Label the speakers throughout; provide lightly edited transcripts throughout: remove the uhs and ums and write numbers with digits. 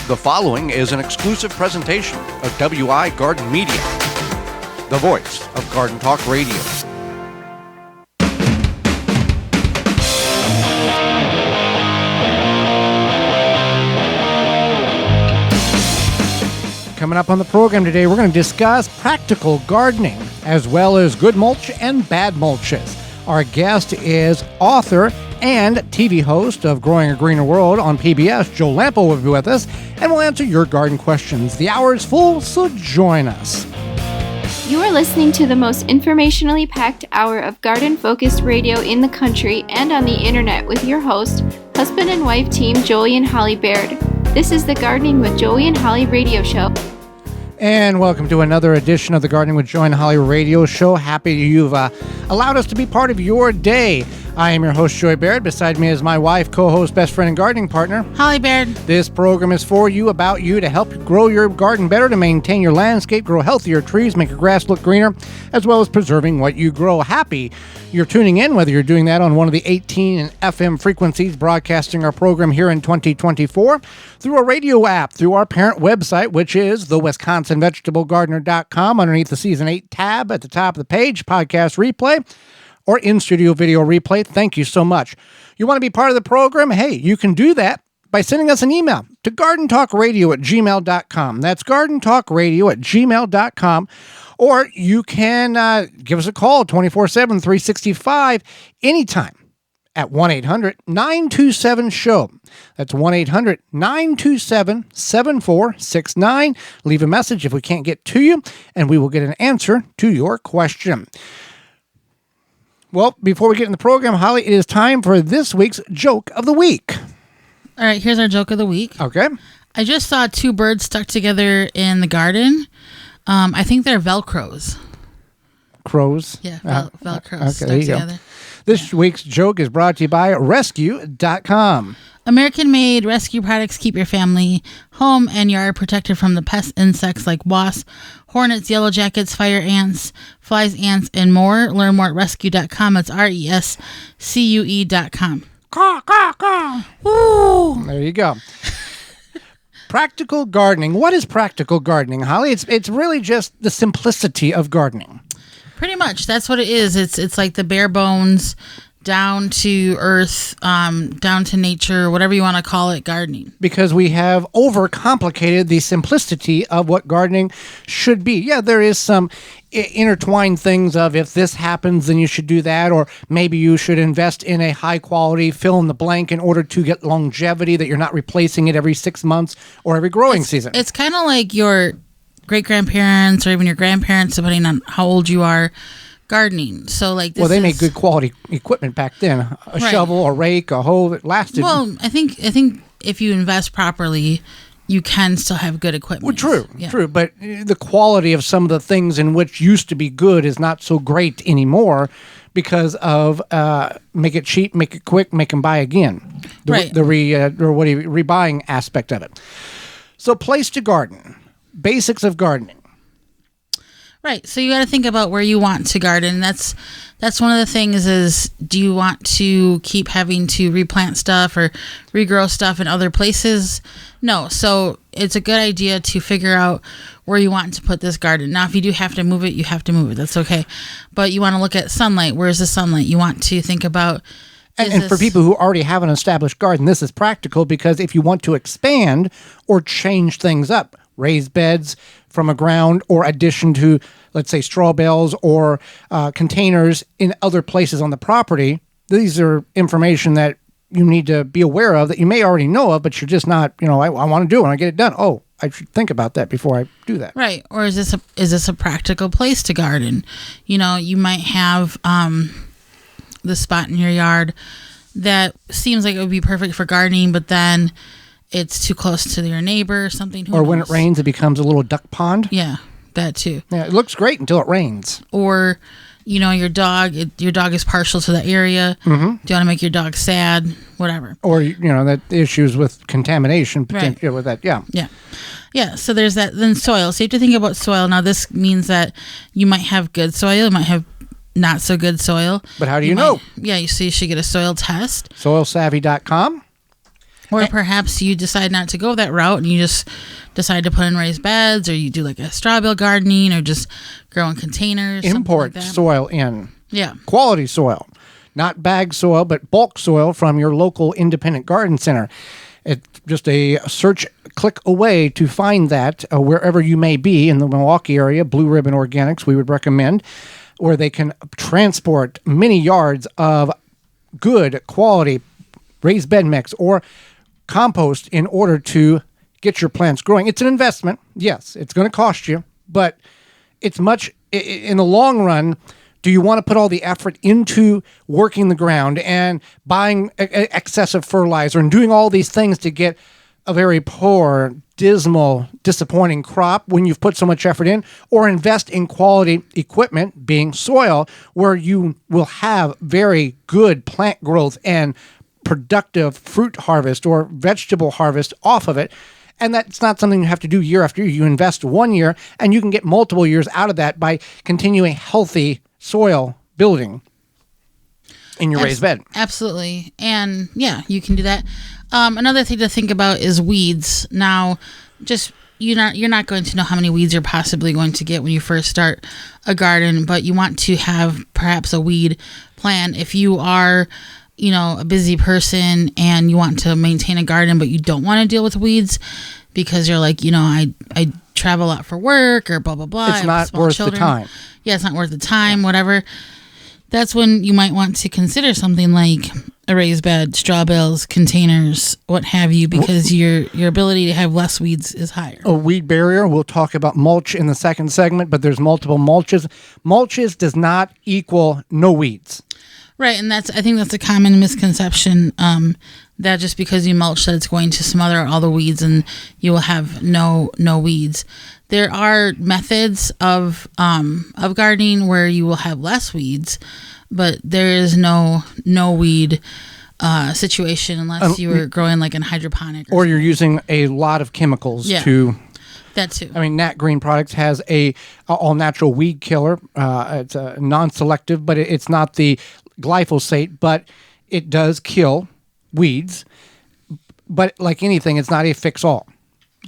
Speaker 1: The following is an exclusive presentation of WI Garden Media, the voice of Garden Talk Radio.
Speaker 2: Coming up on the program today, we're going to discuss practical gardening, as well as good mulch and bad mulches. Our guest is author and TV host of Growing a Greener World on PBS. Joe Lampo will be with us, and we'll answer your garden questions. The hour is full, so join us.
Speaker 3: You are listening to the most informationally packed hour of garden-focused radio in the country and on the internet with your host, husband and wife team Joey and Holly Baird. This is the Gardening with Joey and Holly radio show.
Speaker 2: And welcome to another edition of the Gardening with Joey and Holly radio show. Happy you've allowed us to be part of your day. I am your host, Joey Baird. Beside me is my wife, co-host, best friend, and gardening partner,
Speaker 4: Holly Baird.
Speaker 2: This program is for you, about you, to help you grow your garden better, to maintain your landscape, grow healthier trees, make your grass look greener, as well as preserving what you grow. Happy you're tuning in, whether you're doing that on one of the 18 and FM frequencies broadcasting our program here in 2024, through a radio app, through our parent website, which is the WisconsinVegetableGardener.com, underneath the Season 8 tab at the top of the page, podcast replay, or in-studio video replay. Thank you so much. You want to be part of the program? Hey, you can do that by sending us an email to gardentalkradio@gmail.com. That's gardentalkradio@gmail.com. Or you can give us a call 24/7, 365, anytime at 1-800-927-SHOW. That's 1-800-927-7469. Leave a message if we can't get to you, and we will get an answer to your question. Well, before we get in the program, Holly, it is time for this week's Joke of the Week.
Speaker 4: All right, here's our joke of the week.
Speaker 2: Okay.
Speaker 4: I just saw two birds stuck together in the garden. I think they're Velcros.
Speaker 2: Crows?
Speaker 4: Yeah, Velcros stuck
Speaker 2: there you
Speaker 4: together.
Speaker 2: go. This week's joke is brought to you by Rescue.com.
Speaker 4: American-made rescue products keep your family, home, and yard protected from the pest insects like wasps, hornets, yellow jackets, fire ants, flies, ants, and more. Learn more at rescue.com. It's rescue.com.
Speaker 2: Caw, caw, caw. Woo! There you go. Practical gardening. What is practical gardening, Holly? It's really just the simplicity of gardening.
Speaker 4: Pretty much. That's what it is. It's like the bare bones, down to earth, down to nature, whatever you want to call it, gardening.
Speaker 2: Because we have overcomplicated the simplicity of what gardening should be. Yeah, there is some intertwined things of, if this happens, then you should do that, or maybe you should invest in a high quality fill in the blank in order to get longevity, that you're not replacing it every 6 months or every growing season. It's
Speaker 4: kind of like your great-grandparents or even your grandparents, depending on how old you are, gardening. So like this, well,
Speaker 2: they made good quality equipment back then. A shovel, a rake, a hoe that lasted.
Speaker 4: Well, I think if you invest properly, you can still have good equipment.
Speaker 2: Well, true. But the quality of some of the things in which used to be good is not so great anymore because of make it cheap, make it quick, make them buy again. The rebuying aspect of it. So place to garden. Basics of gardening.
Speaker 4: Right. So you got to think about where you want to garden. That's one of the things is, do you want to keep having to replant stuff or regrow stuff in other places? No. So it's a good idea to figure out where you want to put this garden. Now, if you do have to move it, you have to move it. That's okay. But you want to look at sunlight. Where's the sunlight? You want to think about...
Speaker 2: And for people who already have an established garden, this is practical, because if you want to expand or change things up, raised beds from a ground or addition to, let's say, straw bales or containers in other places on the property, these are information that you need to be aware of that you may already know of, but you're just not, I want to do it when I get it done. Oh, I should think about that before I do that.
Speaker 4: Right. Or is this a practical place to garden? You might have the spot in your yard that seems like it would be perfect for gardening, but then it's too close to your neighbor or something.
Speaker 2: Or when it rains, it becomes a little duck pond.
Speaker 4: Yeah, that too.
Speaker 2: Yeah, it looks great until it rains.
Speaker 4: Or, your dog is partial to that area. Mm-hmm. Do you want to make your dog sad? Whatever.
Speaker 2: Or, that issues with contamination potential with that. Yeah.
Speaker 4: Yeah. Yeah, so there's that. Then soil. So you have to think about soil. Now, this means that you might have good soil. You might have not so good soil.
Speaker 2: But how do you know?
Speaker 4: Yeah, so you should get a soil test.
Speaker 2: Soilsavvy.com.
Speaker 4: Or perhaps you decide not to go that route and you just decide to put in raised beds, or you do like a straw bale gardening, or just grow in containers.
Speaker 2: Import
Speaker 4: like
Speaker 2: soil in.
Speaker 4: Yeah.
Speaker 2: Quality soil. Not bag soil, but bulk soil from your local independent garden center. It's just a search click away to find that wherever you may be in the Milwaukee area. Blue Ribbon Organics, we would recommend, where they can transport many yards of good quality raised bed mix or compost in order to get your plants growing. It's an investment. Yes, it's going to cost you, but it's much in the long run. Do you want to put all the effort into working the ground and buying excessive fertilizer and doing all these things to get a very poor, dismal, disappointing crop when you've put so much effort in, or invest in quality equipment, being soil, where you will have very good plant growth and productive fruit harvest or vegetable harvest off of it? And that's not something you have to do year after year. You invest 1 year and you can get multiple years out of that by continuing healthy soil building in your raised bed.
Speaker 4: Absolutely. And yeah, you can do that. Another thing to think about is weeds. Now, just you're not going to know how many weeds you're possibly going to get when you first start a garden, but you want to have perhaps a weed plan. If you are, a busy person and you want to maintain a garden, but you don't want to deal with weeds because you're like, I travel a lot for work or blah, blah, blah.
Speaker 2: It's not worth the time.
Speaker 4: Yeah, it's not worth the time, whatever. That's when you might want to consider something like a raised bed, straw bales, containers, what have you, because your ability to have less weeds is higher.
Speaker 2: A weed barrier. We'll talk about mulch in the second segment, but there's multiple mulches. Mulches does not equal no weeds.
Speaker 4: Right, and I think that's a common misconception, that just because you mulch that it's going to smother all the weeds and you will have no weeds. There are methods of gardening where you will have less weeds, but there is no weed situation unless you are growing like in hydroponic.
Speaker 2: Or you're using a lot of chemicals to...
Speaker 4: That too.
Speaker 2: I mean, Nat Green Products has a all-natural weed killer. It's a non-selective, but it's not the glyphosate, but it does kill weeds. But like anything, it's not a fix-all.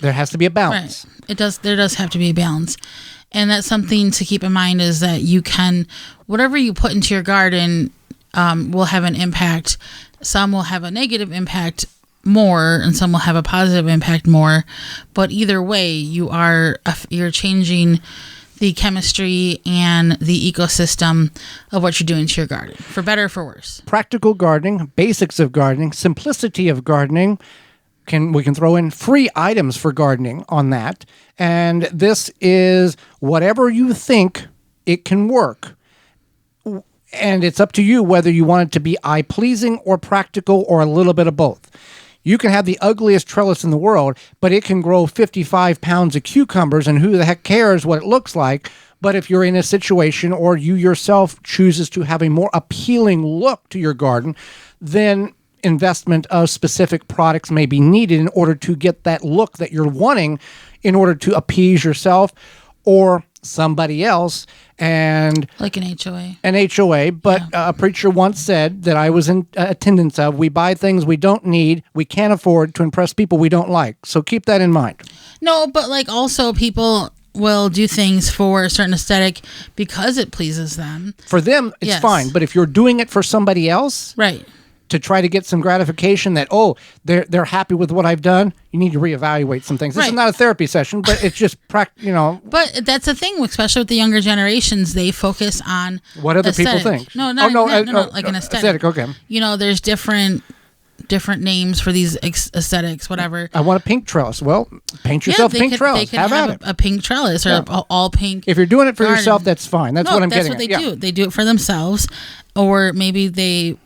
Speaker 2: There has to be a balance.
Speaker 4: Right. There does have to be a balance. And that's something to keep in mind, is that you can, whatever you put into your garden will have an impact. Some will have a negative impact more and some will have a positive impact more, but either way you're changing the chemistry and the ecosystem of what you're doing to your garden, for better or for worse.
Speaker 2: Practical gardening, basics of gardening, simplicity of gardening. We can throw in free items for gardening on that, and this is whatever you think it can work. And it's up to you whether you want it to be eye-pleasing or practical or a little bit of both. You can have the ugliest trellis in the world, but it can grow 55 pounds of cucumbers, and who the heck cares what it looks like? But if you're in a situation or you yourself chooses to have a more appealing look to your garden, then investment of specific products may be needed in order to get that look that you're wanting, in order to appease yourself or somebody else. And
Speaker 4: like an HOA.
Speaker 2: But a preacher once said that I was in attendance of, we buy things we don't need, we can't afford to impress people we don't like. So keep that in mind.
Speaker 4: No, but like also people will do things for a certain aesthetic because it pleases them.
Speaker 2: For them, it's fine. But if you're doing it for somebody else,
Speaker 4: right,
Speaker 2: to try to get some gratification that, they're happy with what I've done, you need to reevaluate some things. This is not a therapy session, but it's just
Speaker 4: But that's the thing, especially with the younger generations, they focus on
Speaker 2: what other
Speaker 4: aesthetic.
Speaker 2: people think.
Speaker 4: No, like an aesthetic.
Speaker 2: Okay.
Speaker 4: There's different names for these aesthetics, whatever.
Speaker 2: I want a pink trellis. Well, paint yourself a pink trellis.
Speaker 4: They could have a pink trellis or all pink.
Speaker 2: If you're doing it for yourself, that's fine. That's what I'm getting at.
Speaker 4: That's what they do. They do it for themselves, or maybe they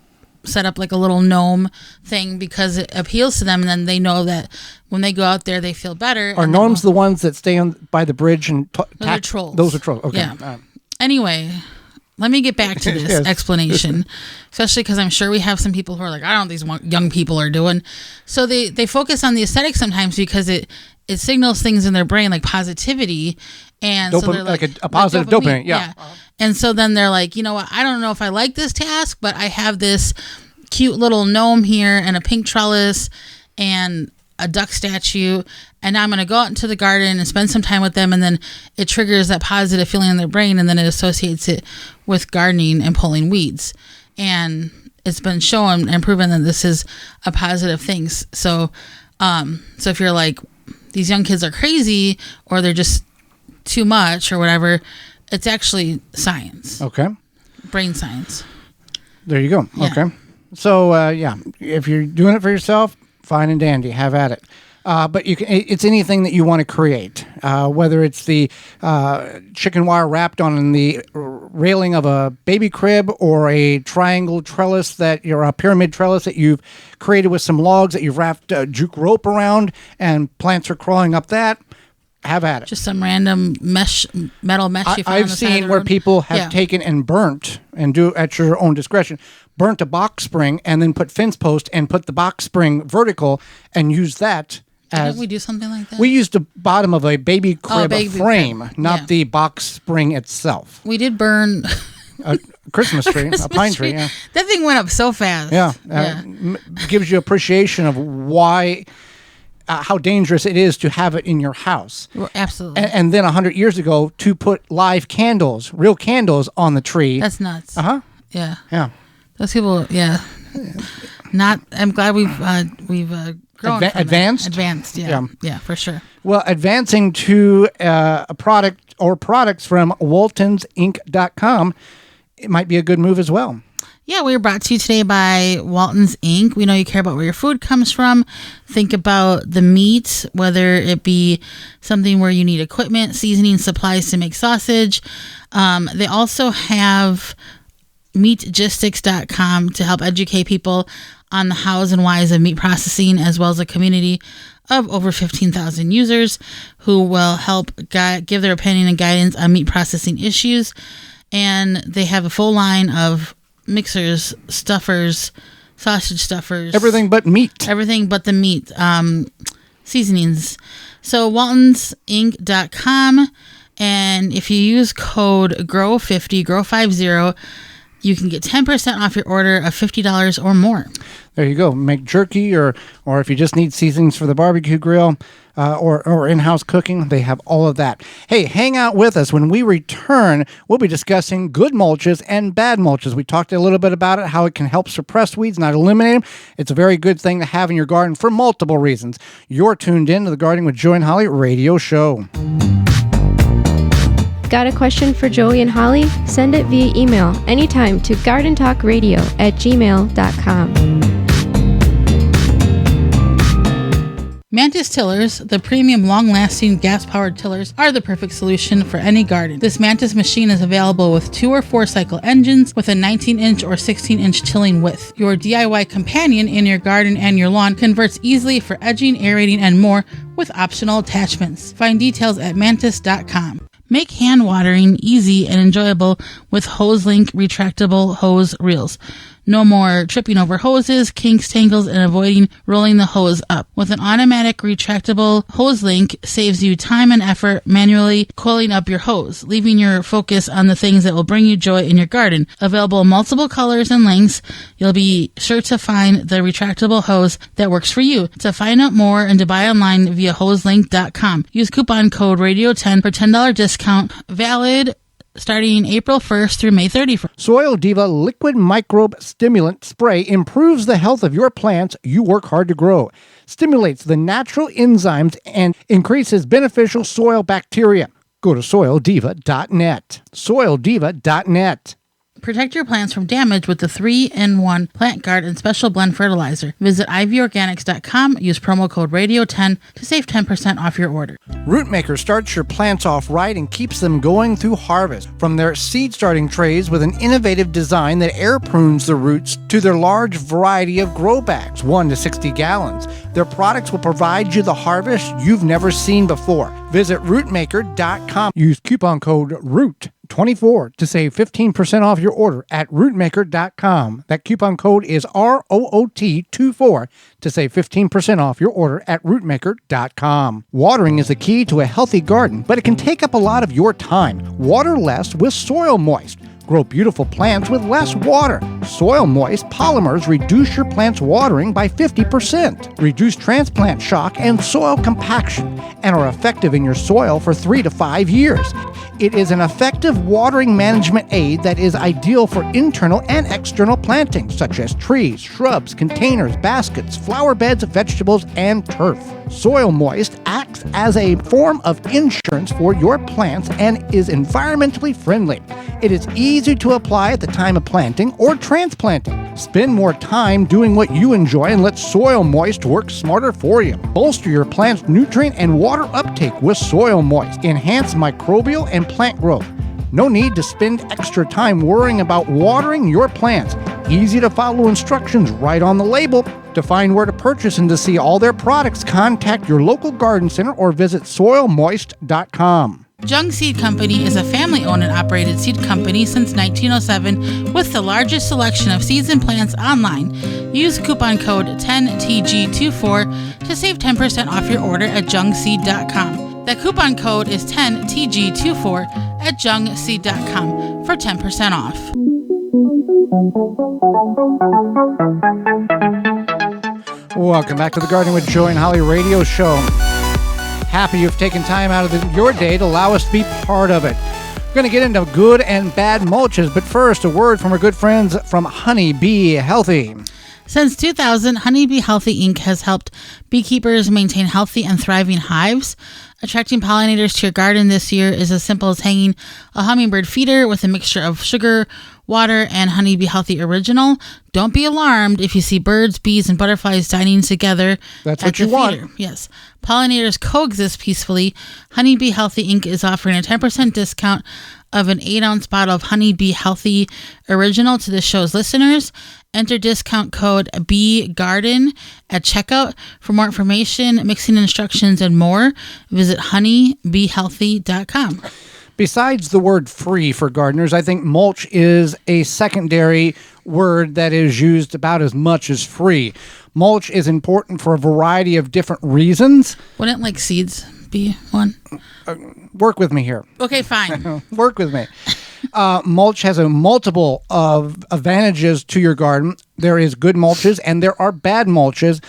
Speaker 4: set up like a little gnome thing because it appeals to them, and then they know that when they go out there they feel better.
Speaker 2: Are gnomes the ones that stay by the bridge and
Speaker 4: those are trolls?
Speaker 2: Those are trolls. Okay.
Speaker 4: Yeah. Anyway, let me get back to this explanation, especially because I'm sure we have some people who are like, I don't know what these young people are doing. So they focus on the aesthetic sometimes because it signals things in their brain like positivity, and so they're
Speaker 2: like a positive dopamine. Yeah.
Speaker 4: And so then they're like, you know what? I don't know if I like this task, but I have this cute little gnome here and a pink trellis, and a duck statue, and I'm going to go out into the garden and spend some time with them, and then it triggers that positive feeling in their brain, and then it associates it with gardening and pulling weeds. And it's been shown and proven that this is a positive thing. So if you're like, these young kids are crazy or they're just too much or whatever, it's actually science.
Speaker 2: Okay.
Speaker 4: Brain science.
Speaker 2: There you go.
Speaker 4: Yeah.
Speaker 2: Okay. So, if you're doing it for yourself, fine and dandy, have at it. But it's anything that you want to create, whether it's the chicken wire wrapped on the railing of a baby crib or a triangle trellis or a pyramid trellis that you've created with some logs that you've wrapped juke rope around and plants are crawling up that. Have at it.
Speaker 4: Just some random metal mesh you found on
Speaker 2: I've
Speaker 4: the side of
Speaker 2: seen
Speaker 4: the
Speaker 2: where
Speaker 4: road.
Speaker 2: people have taken and burnt, and do at your own discretion, burnt a box spring and then put fence post and put the box spring vertical and use that as...
Speaker 4: Didn't we do something like that?
Speaker 2: We used the bottom of a baby crib frame,
Speaker 4: crib.
Speaker 2: not the box spring itself.
Speaker 4: We did burn
Speaker 2: A Christmas tree, a pine tree. Yeah.
Speaker 4: That thing went up so fast.
Speaker 2: Yeah. Gives you appreciation of why... how dangerous it is to have it in your house.
Speaker 4: Absolutely.
Speaker 2: And then 100 years ago, to put live candles, real candles on the tree.
Speaker 4: That's nuts.
Speaker 2: Uh-huh.
Speaker 4: Yeah.
Speaker 2: Yeah.
Speaker 4: Those people, yeah. I'm glad we've grown from
Speaker 2: advanced?
Speaker 4: that. Advanced, yeah. Yeah, for sure.
Speaker 2: Well, advancing to a product or products from waltonsinc.com, it might be a good move as well.
Speaker 4: Yeah, we were brought to you today by Walton's Inc. We know you care about where your food comes from. Think about the meat, whether it be something where you need equipment, seasoning, supplies to make sausage. They also have meatgistics.com to help educate people on the hows and whys of meat processing, as well as a community of over 15,000 users who will help give their opinion and guidance on meat processing issues. And they have a full line of mixers, stuffers, sausage stuffers,
Speaker 2: everything but meat,
Speaker 4: the meat, seasonings. So waltonsinc.com, and if you use code GROW50 you can get 10% off your order of $50 or more.
Speaker 2: There you go. Make jerky, or if you just need seasonings for the barbecue grill, or in-house cooking, they have all of that. Hey, hang out with us. When we return, we'll be discussing good mulches and bad mulches. We talked a little bit about it, how it can help suppress weeds, not eliminate them. It's a very good thing to have in your garden for multiple reasons. You're tuned in to the Gardening with Joey and Holly radio show.
Speaker 3: Got a question for Joey and Holly? Send it via email anytime to gardentalkradio@gmail.com.
Speaker 4: Mantis tillers, the premium long-lasting gas-powered tillers, are the perfect solution for any garden. This Mantis machine is available with 2 or 4 cycle engines with a 19-inch or 16-inch tilling width. Your DIY companion in your garden and your lawn converts easily for edging, aerating, and more with optional attachments. Find details at mantis.com. Make hand watering easy and enjoyable with HoseLink retractable hose reels. No more tripping over hoses, kinks, tangles, and avoiding rolling the hose up. With an automatic retractable HoseLink saves you time and effort manually coiling up your hose, leaving your focus on the things that will bring you joy in your garden. Available in multiple colors and lengths, you'll be sure to find the retractable hose that works for you. To find out more and to buy online via hoselink.com, use coupon code RADIO10 for $10 discount, valid starting April 1st through May 31st.
Speaker 2: Soil Diva Liquid Microbe Stimulant Spray improves the health of your plants you work hard to grow, stimulates the natural enzymes, and increases beneficial soil bacteria. Go to soildiva.net. Soildiva.net.
Speaker 4: Protect your plants from damage with the 3-in-1 Plant Guard and Special Blend Fertilizer. Visit ivorganics.com. Use promo code RADIO10 to save 10% off your order.
Speaker 2: Rootmaker starts your plants off right and keeps them going through harvest. From their seed starting trays with an innovative design that air prunes the roots to their large variety of grow bags, 1 to 60 gallons. Their products will provide you the harvest you've never seen before. Visit rootmaker.com. Use coupon code ROOT24 to save 15% off your order at rootmaker.com. That coupon code is ROOT24 to save 15% off your order at rootmaker.com. Watering is the key to a healthy garden, but it can take up a lot of your time. Water less with Soil Moist. Grow beautiful plants with less water. Soil moist polymers reduce your plant's watering by 50%, reduce transplant shock and soil compaction, and are effective in your soil for 3 to 5 years. It is an effective watering management aid that is ideal for internal and external plantings, such as trees, shrubs, containers, baskets, flower beds, vegetables, and turf. Soil Moist acts as a form of insurance for your plants and is environmentally friendly. It is easy to apply at the time of planting or transplanting. Spend more time doing what you enjoy and let Soil Moist work smarter for you. Bolster your plant's nutrient and water uptake with Soil Moist. Enhance microbial and plant growth. No need to spend extra time worrying about watering your plants. Easy to follow instructions right on the label. To find where to purchase and to see all their products, contact your local garden center or visit soilmoist.com.
Speaker 4: Jung Seed Company is a family-owned and operated seed company since 1907 with the largest selection of seeds and plants online. Use coupon code 10TG24 to save 10% off your order at jungseed.com. That coupon code is 10TG24 at jungseed.com for 10% off.
Speaker 2: Welcome back to the Gardening with Joy and Holly radio show. Happy you've taken time out of your day to allow us to be part of it. We're going to get into good and bad mulches, but first, a word from our good friends from Honey Bee Healthy.
Speaker 4: Since 2000, Honey Bee Healthy Inc. has helped beekeepers maintain healthy and thriving hives. Attracting pollinators to your garden this year is as simple as hanging a hummingbird feeder with a mixture of sugar, water, and Honey Bee Healthy Original. Don't be alarmed if you see birds, bees, and butterflies dining together.
Speaker 2: That's what you want.
Speaker 4: Feeder. Yes. Pollinators coexist peacefully. Honey Bee Healthy Inc. is offering a 10% discount of an 8-ounce bottle of Honey Bee Healthy Original to the show's listeners. Enter discount code BEEGARDEN at checkout. For more information, mixing instructions, and more, visit honeybeehealthy.com.
Speaker 2: Besides the word free for gardeners, I think mulch is a secondary word that is used about as much as free. Mulch is important for a variety of different reasons.
Speaker 4: Wouldn't like seeds be one?
Speaker 2: Work with me here.
Speaker 4: Okay, fine.
Speaker 2: Work with me. Mulch has a multiple of advantages to your garden. There is good mulches and there are bad mulches.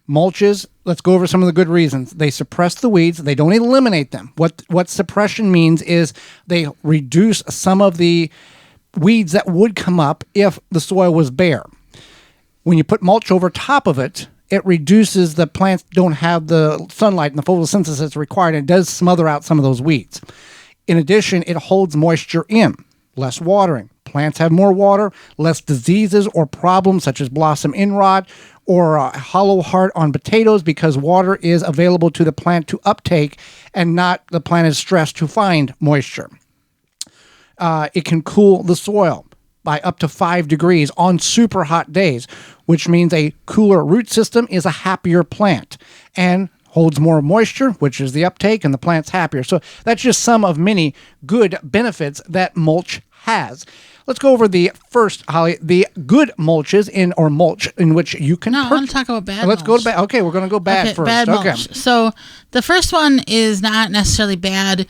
Speaker 2: Mulches, let's go over some of the good reasons. They suppress the weeds. They don't eliminate them. What suppression means is they reduce some of the weeds that would come up if the soil was bare. When you put mulch over top of it, it reduces the plants don't have the sunlight and the photosynthesis required. And it does smother out some of those weeds. In addition, it holds moisture in, less watering. Plants have more water, less diseases or problems such as blossom end rot or a hollow heart on potatoes because water is available to the plant to uptake and not the plant is stressed to find moisture. It can cool the soil by up to 5 degrees on super hot days, which means a cooler root system is a happier plant and holds more moisture, which is the uptake, and the plant's happier. So that's just some of many good benefits that mulch has. Let's go over the first, Holly, the good mulches mulch in which you can
Speaker 4: I want to talk about bad
Speaker 2: Let's
Speaker 4: mulch.
Speaker 2: go to bad. Okay, we're going to go bad first.
Speaker 4: Bad mulch. So the first one is not necessarily bad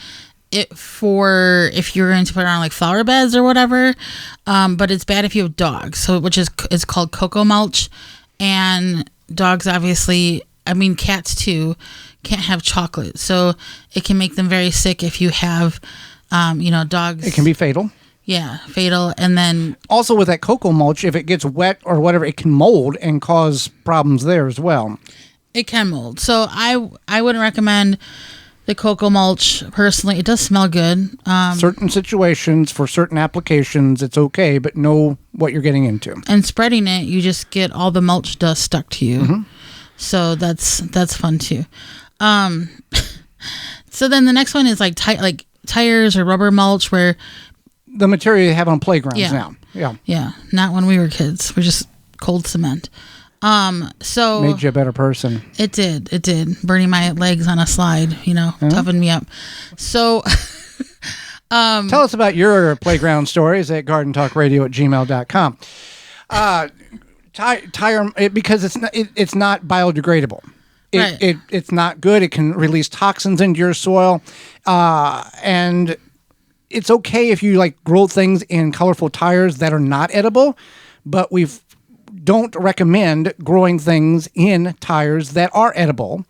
Speaker 4: for if you're going to put it on like flower beds or whatever, but it's bad if you have dogs. So which is called cocoa mulch, and dogs obviously. I mean, cats too can't have chocolate, so it can make them very sick if you have, dogs.
Speaker 2: It can be fatal.
Speaker 4: Yeah, fatal. And then
Speaker 2: also with that cocoa mulch, if it gets wet or whatever, it can mold and cause problems there as well.
Speaker 4: It can mold. So I wouldn't recommend the cocoa mulch personally. It does smell good.
Speaker 2: Certain situations for certain applications, it's okay, but know what you're getting into.
Speaker 4: And spreading it, you just get all the mulch dust stuck to you. Mm-hmm. So that's fun too. So then the next one is like tires or rubber mulch, where
Speaker 2: the material you have on playgrounds now.
Speaker 4: Yeah. Not when we were kids. We're just cold cement. So
Speaker 2: made you a better person.
Speaker 4: It did. Burning my legs on a slide, toughened me up. So
Speaker 2: tell us about your playground stories at gardentalkradio@gmail.com. Tire because it's not biodegradable. It's not good. It can release toxins into your soil, and it's okay if you like grow things in colorful tires that are not edible, but we don't recommend growing things in tires that are edible.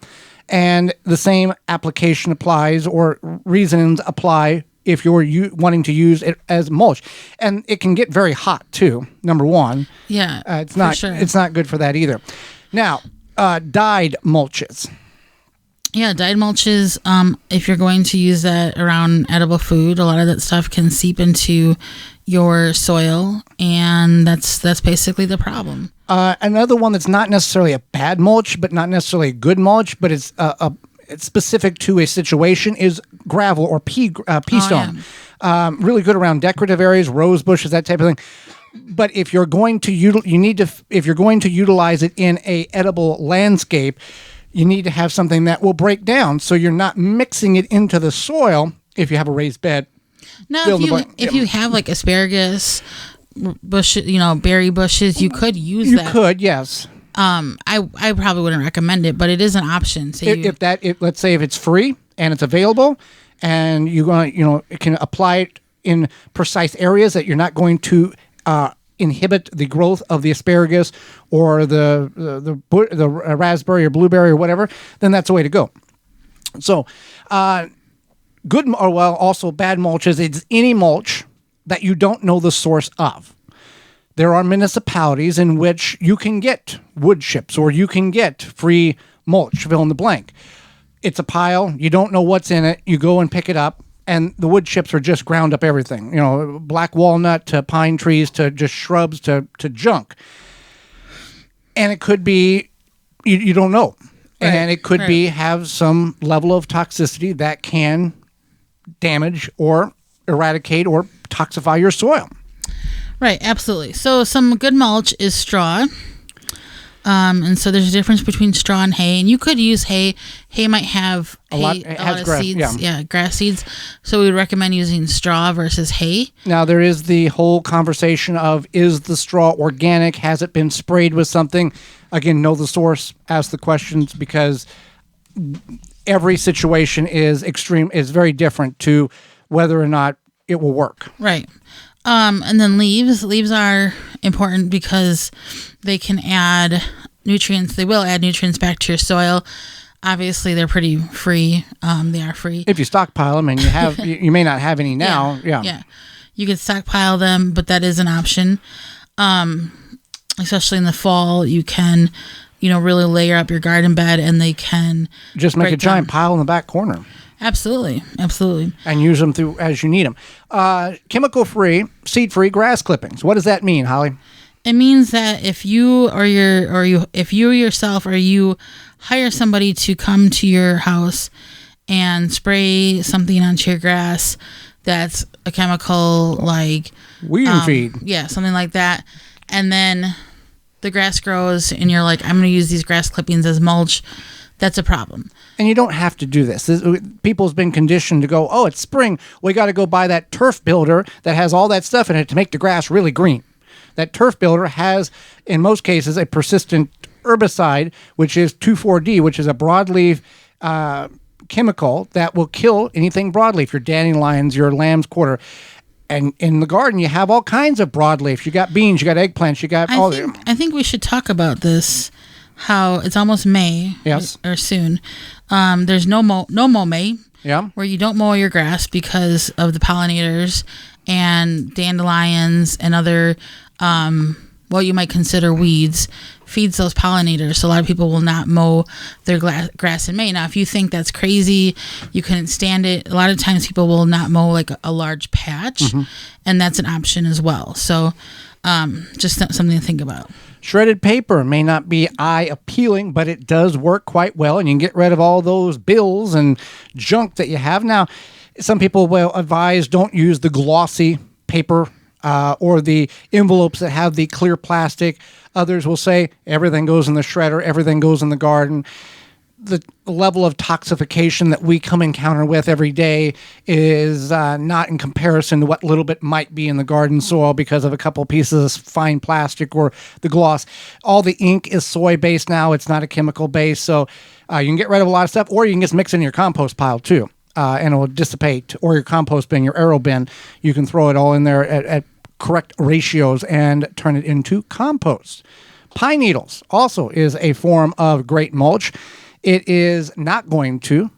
Speaker 2: And the same application applies, or reasons apply if you're wanting to use it as mulch. And it can get very hot too, number one.
Speaker 4: Yeah,
Speaker 2: it's not good for that either. Now, dyed mulches.
Speaker 4: Yeah, dyed mulches, if you're going to use that around edible food, a lot of that stuff can seep into your soil, and that's basically the problem.
Speaker 2: Another one that's not necessarily a bad mulch, but not necessarily a good mulch, but it's specific to a situation, is gravel or pea stone.
Speaker 4: Yeah.
Speaker 2: Really good around decorative areas, rose bushes, that type of thing. But if you're going to utilize it in a edible landscape, you need to have something that will break down, so you're not mixing it into the soil. If you have a raised bed,
Speaker 4: now if you have like asparagus bushes, berry bushes, you could use that.
Speaker 2: You could, yes.
Speaker 4: I probably wouldn't recommend it, but it is an option. So
Speaker 2: let's say if it's free and it's available, and you're going to, it can apply it in precise areas that you're not going to inhibit the growth of the asparagus or the raspberry or blueberry or whatever, then that's the way to go. So, also bad mulches, it's any mulch that you don't know the source of. There are municipalities in which you can get wood chips or you can get free mulch, fill in the blank. It's a pile, you don't know what's in it, you go and pick it up, and the wood chips are just ground up everything. Black walnut to pine trees to just shrubs to junk. And it could be, you don't know. Right, and it could be have some level of toxicity that can damage or eradicate or toxify your soil.
Speaker 4: Right, absolutely. So some good mulch is straw. And so there's a difference between straw and hay. And you could use hay. Hay might have a lot of
Speaker 2: grass,
Speaker 4: seeds. Yeah, grass seeds. So we would recommend using straw versus hay.
Speaker 2: Now, there is the whole conversation of, is the straw organic? Has it been sprayed with something? Again, know the source, ask the questions, because every situation is very different to whether or not it will work.
Speaker 4: Right. And then leaves. Leaves are important because they can add nutrients. They will add nutrients back to your soil. Obviously, they're pretty free. They are free.
Speaker 2: If you stockpile them, and you may not have any now.
Speaker 4: Yeah. You could stockpile them, but that is an option. Especially in the fall, you can, really layer up your garden bed, and they can
Speaker 2: just make a giant pile in the back corner.
Speaker 4: Absolutely.
Speaker 2: And use them through as you need them. Chemical-free, seed-free grass clippings. What does that mean, Holly?
Speaker 4: It means that if you yourself hire somebody to come to your house and spray something onto your grass that's a chemical like
Speaker 2: weed and feed.
Speaker 4: Yeah, something like that. And then the grass grows and you're like, I'm going to use these grass clippings as mulch. That's a problem. And
Speaker 2: you don't have to do this. People's been conditioned to go, it's spring. We got to go buy that turf builder that has all that stuff in it to make the grass really green. That turf builder has, in most cases, a persistent herbicide, which is 2,4-D, which is a broadleaf chemical that will kill anything broadleaf, your dandelions, your lamb's quarter. And in the garden, you have all kinds of broadleaf. You got beans, you got eggplants, you got all that.
Speaker 4: I think we should talk about this. How it's almost May,
Speaker 2: yes,
Speaker 4: or soon. There's no mow May, where you don't mow your grass because of the pollinators and dandelions and other what you might consider weeds feeds those pollinators. So a lot of people will not mow their grass in May. Now, if you think that's crazy, you couldn't stand it. A lot of times people will not mow like a large patch, and that's an option as well. So just something to think about.
Speaker 2: Shredded paper may not be eye appealing, but it does work quite well, and you can get rid of all those bills and junk that you have. Now, some people will advise don't use the glossy paper or the envelopes that have the clear plastic. Others will say everything goes in the shredder, everything goes in the garden. The level of toxification that we come encounter with every day is not in comparison to what little bit might be in the garden soil because of a couple pieces of fine plastic or the gloss. All the ink is soy-based now. It's not a chemical-based, so you can get rid of a lot of stuff, or you can just mix it in your compost pile, too. and it will dissipate, or your compost bin, your aero bin. You can throw it all in there at correct ratios and turn it into compost. Pine needles also is a form of great mulch. It is not going to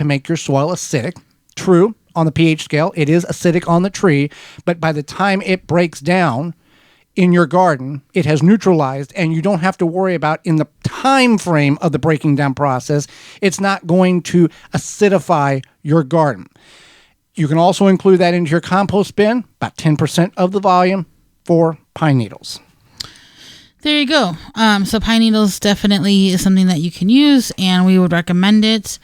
Speaker 2: make your soil acidic. True, on the pH scale, it is acidic on the tree, but by the time it breaks down in your garden, it has neutralized, and you don't have to worry about in the time frame of the breaking down process, it's not going to acidify your garden. You can also include that into your compost bin, about 10% of the volume for pine needles.
Speaker 4: There you go. So pine needles definitely is something that you can use, and we would recommend it.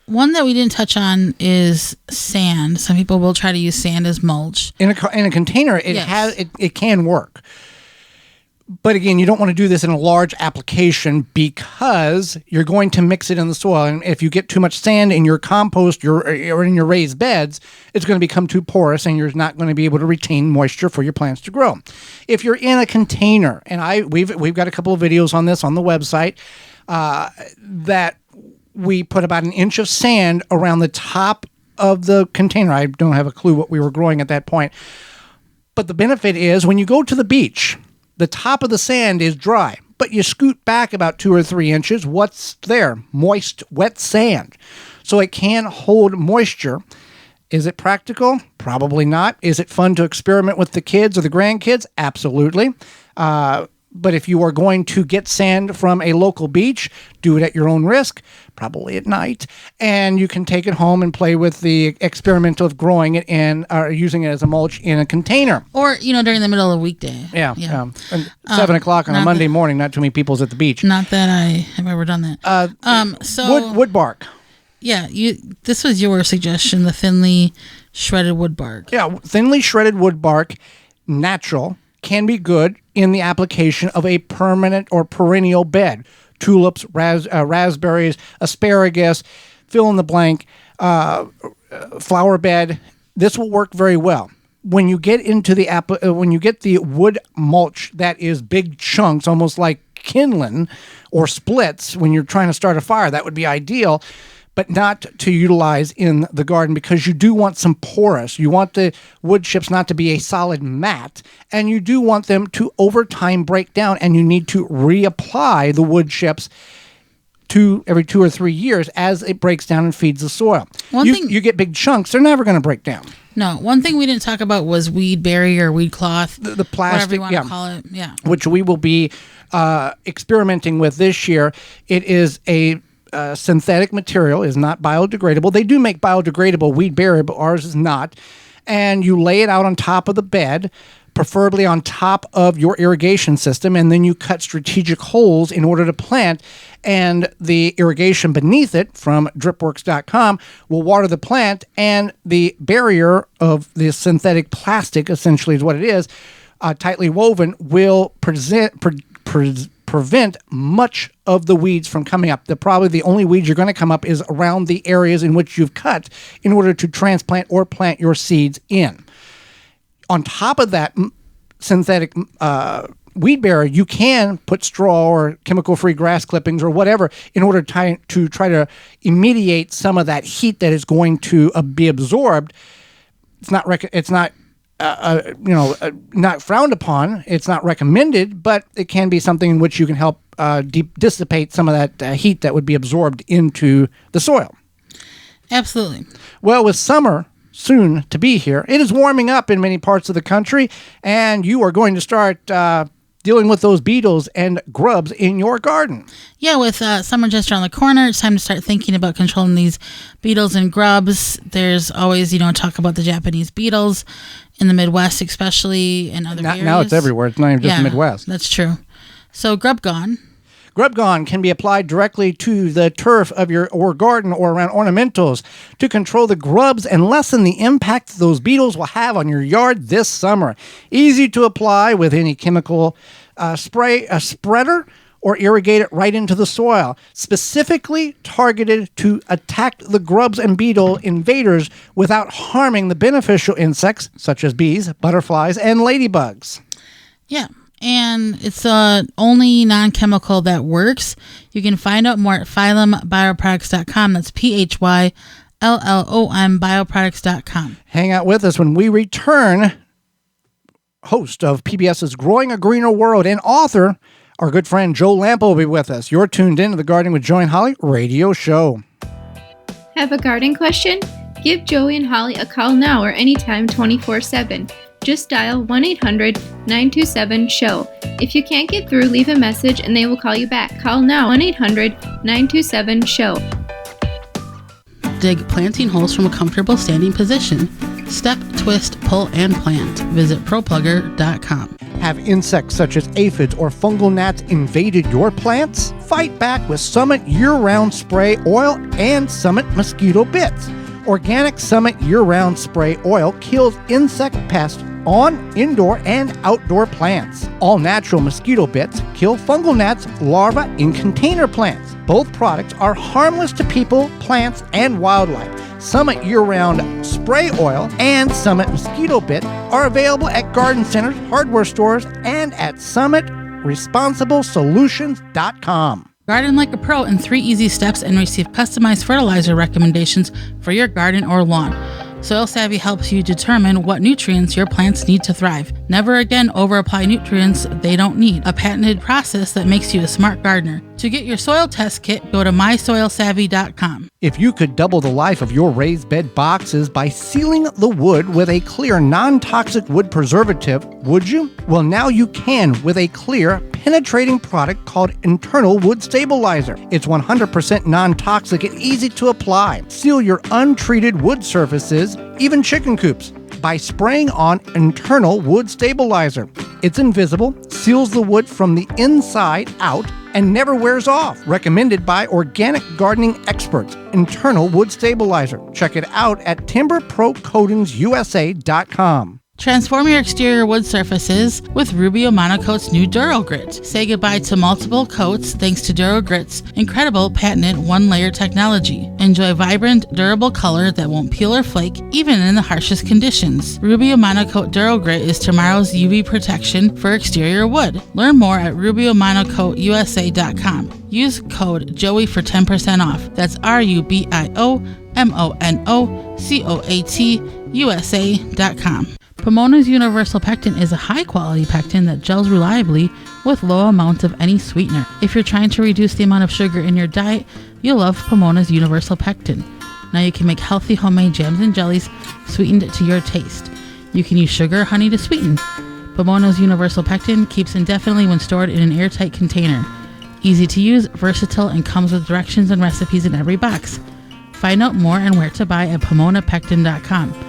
Speaker 4: One that we didn't touch on is sand. Some people will try to use sand as mulch. In
Speaker 2: a container, it can work. But again, you don't want to do this in a large application because you're going to mix it in the soil. And if you get too much sand in your compost or in your raised beds, it's going to become too porous and you're not going to be able to retain moisture for your plants to grow. If you're in a container, and we've got a couple of videos on this on the website, that we put about an inch of sand around the top of the container. I don't have a clue what we were growing at that point. But the benefit is when you go to the beach, the top of the sand is dry, but you scoot back about 2 or 3 inches. What's there? Moist, wet sand. So it can hold moisture. Is it practical? Probably not. Is it fun to experiment with the kids or the grandkids? Absolutely. But if you are going to get sand from a local beach, do it at your own risk, probably at night, and you can take it home and play with the experiment of growing it in or using it as a mulch in a container.
Speaker 4: Or, during the middle of the weekday.
Speaker 2: Yeah. And 7 o'clock on a Monday morning, not too many people's at the beach.
Speaker 4: Not that I have ever done that.
Speaker 2: Wood bark.
Speaker 4: Yeah, this was your suggestion, the thinly shredded wood bark.
Speaker 2: Yeah, thinly shredded wood bark, natural, can be good in the application of a permanent or perennial bed. Tulips, raspberries, asparagus, fill in the blank, flower bed. This will work very well. When you get into when you get the wood mulch that is big chunks, almost like kindling or splits, when you're trying to start a fire, that would be ideal, but not to utilize in the garden because you do want some porous. You want the wood chips not to be a solid mat, and you do want them to over time break down, and you need to reapply the wood chips every 2 or 3 years as it breaks down and feeds the soil. You get big chunks, they're never going to break down.
Speaker 4: No, one thing we didn't talk about was weed barrier or weed cloth.
Speaker 2: The plastic,
Speaker 4: whatever you want to call it. Yeah.
Speaker 2: Which we will be experimenting with this year. It is a synthetic material, is not biodegradable. They do make biodegradable weed barrier, but ours is not. And you lay it out on top of the bed, preferably on top of your irrigation system, and then you cut strategic holes in order to plant, and the irrigation beneath it from dripworks.com will water the plant, and the barrier of the synthetic plastic, essentially is what it is, tightly woven, will prevent much of the weeds from coming up. Probably the only weeds you're going to come up is around the areas in which you've cut in order to transplant or plant your seeds in. On top of that synthetic weed barrier, you can put straw or chemical-free grass clippings or whatever in order to try to mediate some of that heat that is going to be absorbed. It's not not frowned upon. It's not recommended, but it can be something in which you can help dissipate some of that heat that would be absorbed into the soil.
Speaker 4: Absolutely.
Speaker 2: Well, with summer soon to be here, it is warming up in many parts of the country, and you are going to start dealing with those beetles and grubs in your garden.
Speaker 4: Yeah, with summer just around the corner, it's time to start thinking about controlling these beetles and grubs. There's always, talk about the Japanese beetles in the Midwest, especially, and other areas.
Speaker 2: Now it's everywhere. It's not even just the Midwest.
Speaker 4: That's true. So Grub Gone.
Speaker 2: Grub Gone can be applied directly to the turf of your garden or around ornamentals to control the grubs and lessen the impact those beetles will have on your yard this summer. Easy to apply with any chemical spreader or irrigate it right into the soil. Specifically targeted to attack the grubs and beetle invaders without harming the beneficial insects such as bees, butterflies, and ladybugs.
Speaker 4: Yeah. And it's the only non-chemical that works. You can find out more at phyllombioproducts.com. That's PHYLLOM bioproducts.com.
Speaker 2: Hang out with us when we return. Host of PBS's Growing a Greener World and author, our good friend Joe Lampo will be with us. You're tuned in to the Gardening with Joey and Holly radio show.
Speaker 3: Have a garden question? Give Joey and Holly a call now or anytime 24/7. Just dial 1-800-927-SHOW. If you can't get through, leave a message and they will call you back. Call now 1-800-927-SHOW.
Speaker 4: Dig planting holes from a comfortable standing position. Step, twist, pull, and plant. Visit ProPlugger.com.
Speaker 2: Have insects such as aphids or fungal gnats invaded your plants? Fight back with Summit Year-Round Spray Oil and Summit Mosquito Bits. Organic Summit Year-Round Spray Oil kills insect pests on indoor and outdoor plants. All natural mosquito bits kill fungal gnats larvae in container plants. Both products are harmless to people, plants, and wildlife. Summit Year-Round Spray Oil and Summit Mosquito Bit are available at garden centers, hardware stores, and at SummitResponsibleSolutions.com.
Speaker 4: Garden like a pro in 3 easy steps and receive customized fertilizer recommendations for your garden or lawn. Soil Savvy helps you determine what nutrients your plants need to thrive. Never again over-apply nutrients they don't need. A patented process that makes you a smart gardener. To get your soil test kit, go to mysoilsavvy.com.
Speaker 2: If you could double the life of your raised bed boxes by sealing the wood with a clear non-toxic wood preservative, would you? Well, now you can with a clear, penetrating product called Internal Wood Stabilizer. It's 100% non-toxic and easy to apply. Seal your untreated wood surfaces, even chicken coops, by spraying on Internal Wood Stabilizer. It's invisible, seals the wood from the inside out, and never wears off. Recommended by organic gardening experts. Internal Wood Stabilizer. Check it out at timberprocoatingsusa.com.
Speaker 4: Transform your exterior wood surfaces with Rubio Monocoat's new Duro Grit. Say goodbye to multiple coats thanks to Duro Grit's incredible patented one-layer technology. Enjoy vibrant, durable color that won't peel or flake even in the harshest conditions. Rubio Monocoat Duro Grit is tomorrow's UV protection for exterior wood. Learn more at RubioMonocoatUSA.com. Use code JOEY for 10% off. That's RubioMonoCoatUSA.com. Pomona's Universal Pectin is a high-quality pectin that gels reliably with low amounts of any sweetener. If you're trying to reduce the amount of sugar in your diet, you'll love Pomona's Universal Pectin. Now you can make healthy homemade jams and jellies sweetened to your taste. You can use sugar or honey to sweeten. Pomona's Universal Pectin keeps indefinitely when stored in an airtight container. Easy to use, versatile, and comes with directions and recipes in every box. Find out more and where to buy at PomonaPectin.com.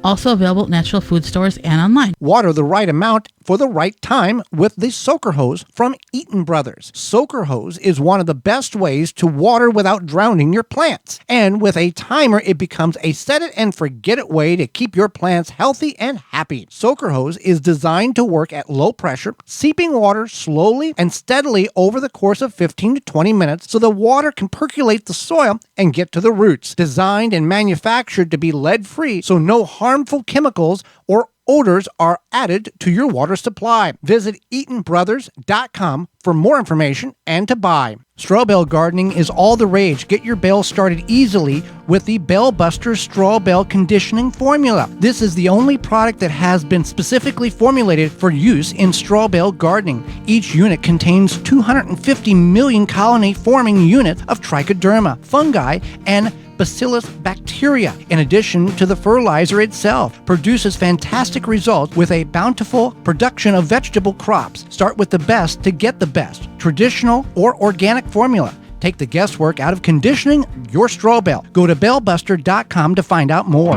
Speaker 4: Also available at natural food stores and online.
Speaker 2: Water the right amount for the right time with the soaker hose from Eaton Brothers. Soaker hose is one of the best ways to water without drowning your plants. And with a timer, it becomes a set it and forget it way to keep your plants healthy and happy. Soaker hose is designed to work at low pressure, seeping water slowly and steadily over the course of 15 to 20 minutes so the water can percolate the soil and get to the roots. Designed and manufactured to be lead-free, so no harmful chemicals or odors are added to your water supply. Visit EatonBrothers.com for more information and to buy. Straw bale gardening is all the rage. Get your bales started easily with the Bale Buster Straw Bale Conditioning Formula. This is the only product that has been specifically formulated for use in straw bale gardening. Each unit contains 250 million colony-forming units of trichoderma, fungi, and Bacillus bacteria. In addition to the fertilizer itself, produces fantastic results with a bountiful production of vegetable crops. Start with the best to get the best, traditional or organic formula. Take the guesswork out of conditioning your straw bale. Go to balebuster.com to find out more.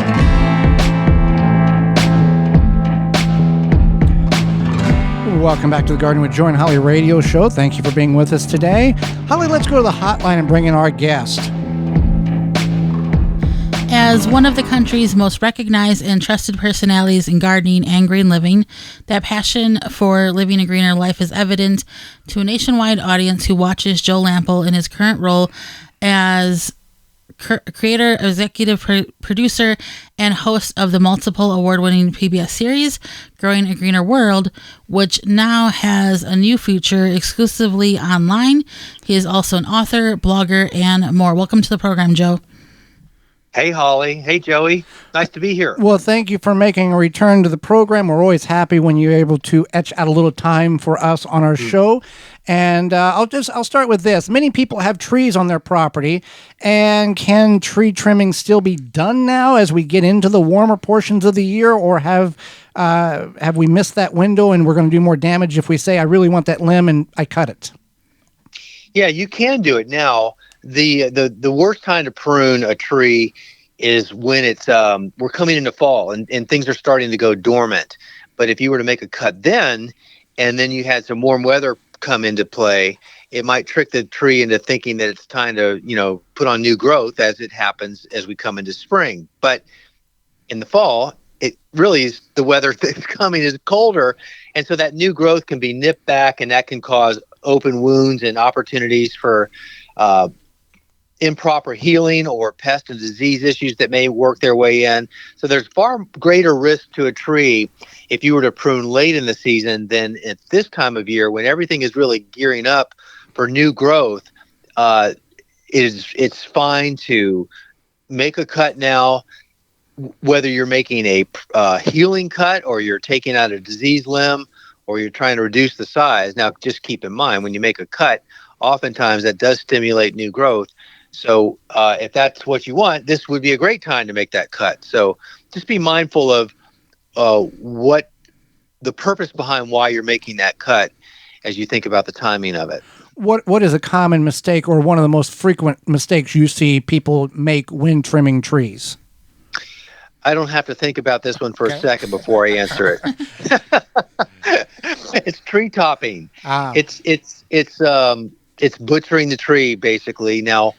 Speaker 2: Welcome back to the Garden with Joy and Holly radio show. Thank you for being with us today. Holly, let's go to the hotline and bring in our guest.
Speaker 4: As one of the country's most recognized and trusted personalities in gardening and green living, that passion for living a greener life is evident to a nationwide audience who watches Joe Lampo in his current role as creator, executive producer, and host of the multiple award-winning PBS series, Growing a Greener World, which now has a new feature exclusively online. He is also an author, blogger, and more. Welcome to the program, Joe.
Speaker 5: Hey, Holly. Hey, Joey. Nice to be here.
Speaker 2: Well, thank you for making a return to the program. We're always happy when you're able to etch out a little time for us on our show. And I'll start with this. Many people have trees on their property, and can tree trimming still be done now as we get into the warmer portions of the year, or have we missed that window and we're going to do more damage if we say, I really want that limb and I cut it?
Speaker 5: Yeah, you can do it now. The worst time to prune a tree is when it's we're coming into fall and things are starting to go dormant. But if you were to make a cut then, and then you had some warm weather come into play, it might trick the tree into thinking that it's time to, put on new growth, as it happens as we come into spring. But in the fall, it really is the weather that's coming is colder. And so that new growth can be nipped back, and that can cause open wounds and opportunities for improper healing or pest and disease issues that may work their way in. So there's far greater risk to a tree if you were to prune late in the season than at this time of year when everything is really gearing up for new growth. It's fine to make a cut now, whether you're making a healing cut or you're taking out a diseased limb or you're trying to reduce the size. Now, just keep in mind, when you make a cut, oftentimes that does stimulate new growth. So if that's what you want, this would be a great time to make that cut. So just be mindful of what the purpose behind why you're making that cut as you think about the timing of it.
Speaker 2: What is a common mistake, or one of the most frequent mistakes you see people make when trimming trees?
Speaker 5: I don't have to think about this one for a second before I answer it. It's tree topping. It's butchering the tree, basically. Now,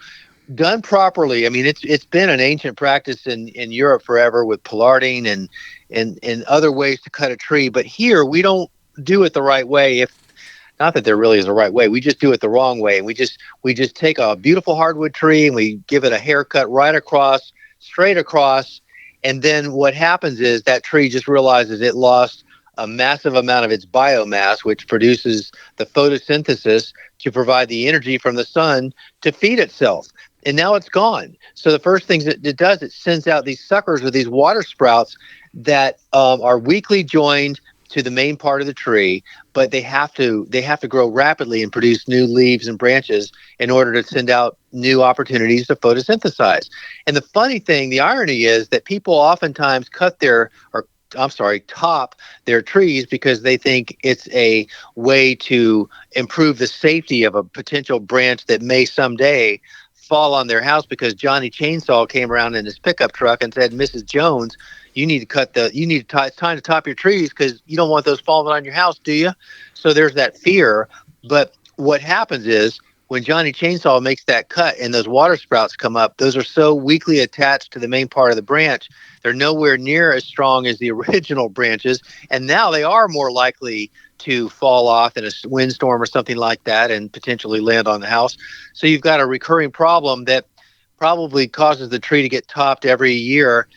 Speaker 5: done properly, I mean, it's been an ancient practice in Europe forever with pollarding and other ways to cut a tree. But here, we don't do it the right way. Not that there really is a right way. We just do it the wrong way. And we just take a beautiful hardwood tree and we give it a haircut right across, straight across. And then what happens is that tree just realizes it lost a massive amount of its biomass, which produces the photosynthesis to provide the energy from the sun to feed itself. And now it's gone. So the first things that it does, it sends out these suckers or these water sprouts that are weakly joined to the main part of the tree, but they have to grow rapidly and produce new leaves and branches in order to send out new opportunities to photosynthesize. And the funny thing, the irony is that people oftentimes top their trees because they think it's a way to improve the safety of a potential branch that may someday fall on their house because Johnny Chainsaw came around in his pickup truck and said, Mrs. Jones, it's time to top your trees because you don't want those falling on your house, do you? So there's that fear. But what happens is when Johnny Chainsaw makes that cut and those water sprouts come up, those are so weakly attached to the main part of the branch, they're nowhere near as strong as the original branches. And now they are more likely to fall off in a windstorm or something like that and potentially land on the house. So you've got a recurring problem that probably causes the tree to get topped every year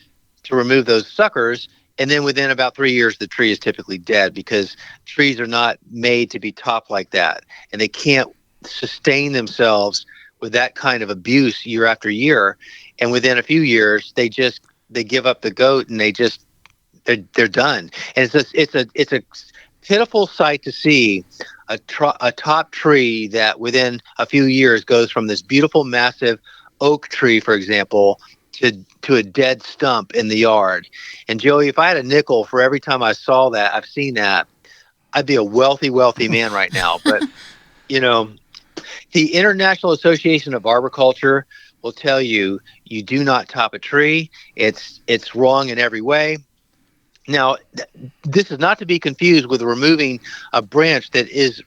Speaker 5: to remove those suckers. And then within about 3 years, the tree is typically dead because trees are not made to be topped like that. And they can't sustain themselves with that kind of abuse year after year. And within a few years, they give up the goat and they're done. And it's a pitiful sight to see a top tree that within a few years goes from this beautiful, massive oak tree, for example, to a dead stump in the yard. And Joey, if I had a nickel for every time I've seen that, I'd be a wealthy, wealthy man right now. But, the International Association of Arboriculture will tell you, you do not top a tree. It's wrong in every way. Now, this is not to be confused with removing a branch that is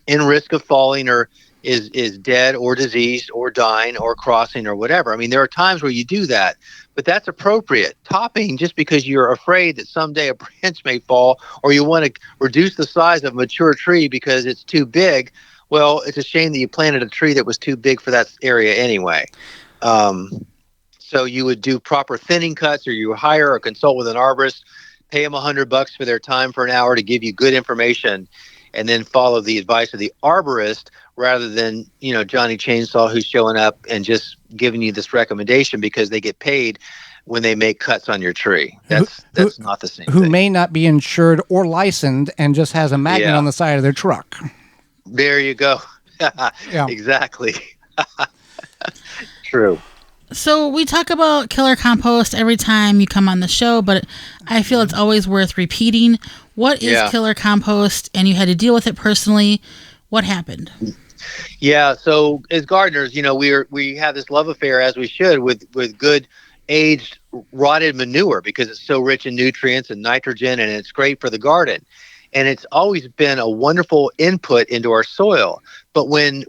Speaker 5: in risk of falling or is dead or diseased or dying or crossing or whatever. I mean, there are times where you do that, but that's appropriate. Topping just because you're afraid that someday a branch may fall or you want to reduce the size of a mature tree because it's too big, well, it's a shame that you planted a tree that was too big for that area anyway. So you would do proper thinning cuts, or you hire or consult with an arborist, pay them $100 for their time for an hour to give you good information, and then follow the advice of the arborist rather than, Johnny Chainsaw, who's showing up and just giving you this recommendation because they get paid when they make cuts on your tree. That's not the same
Speaker 2: who
Speaker 5: thing.
Speaker 2: may not be insured or licensed and just has a magnet
Speaker 5: Yeah.
Speaker 2: on the side of their truck.
Speaker 5: There you go.
Speaker 2: Yeah.
Speaker 5: Exactly. True.
Speaker 4: So we talk about killer compost every time you come on the show, but I feel it's always worth repeating. What is killer compost? And you had to deal with it personally. What happened?
Speaker 5: Yeah. So as gardeners, we have this love affair, as we should, with good aged rotted manure, because it's so rich in nutrients and nitrogen, and it's great for the garden. And it's always been a wonderful input into our soil. But when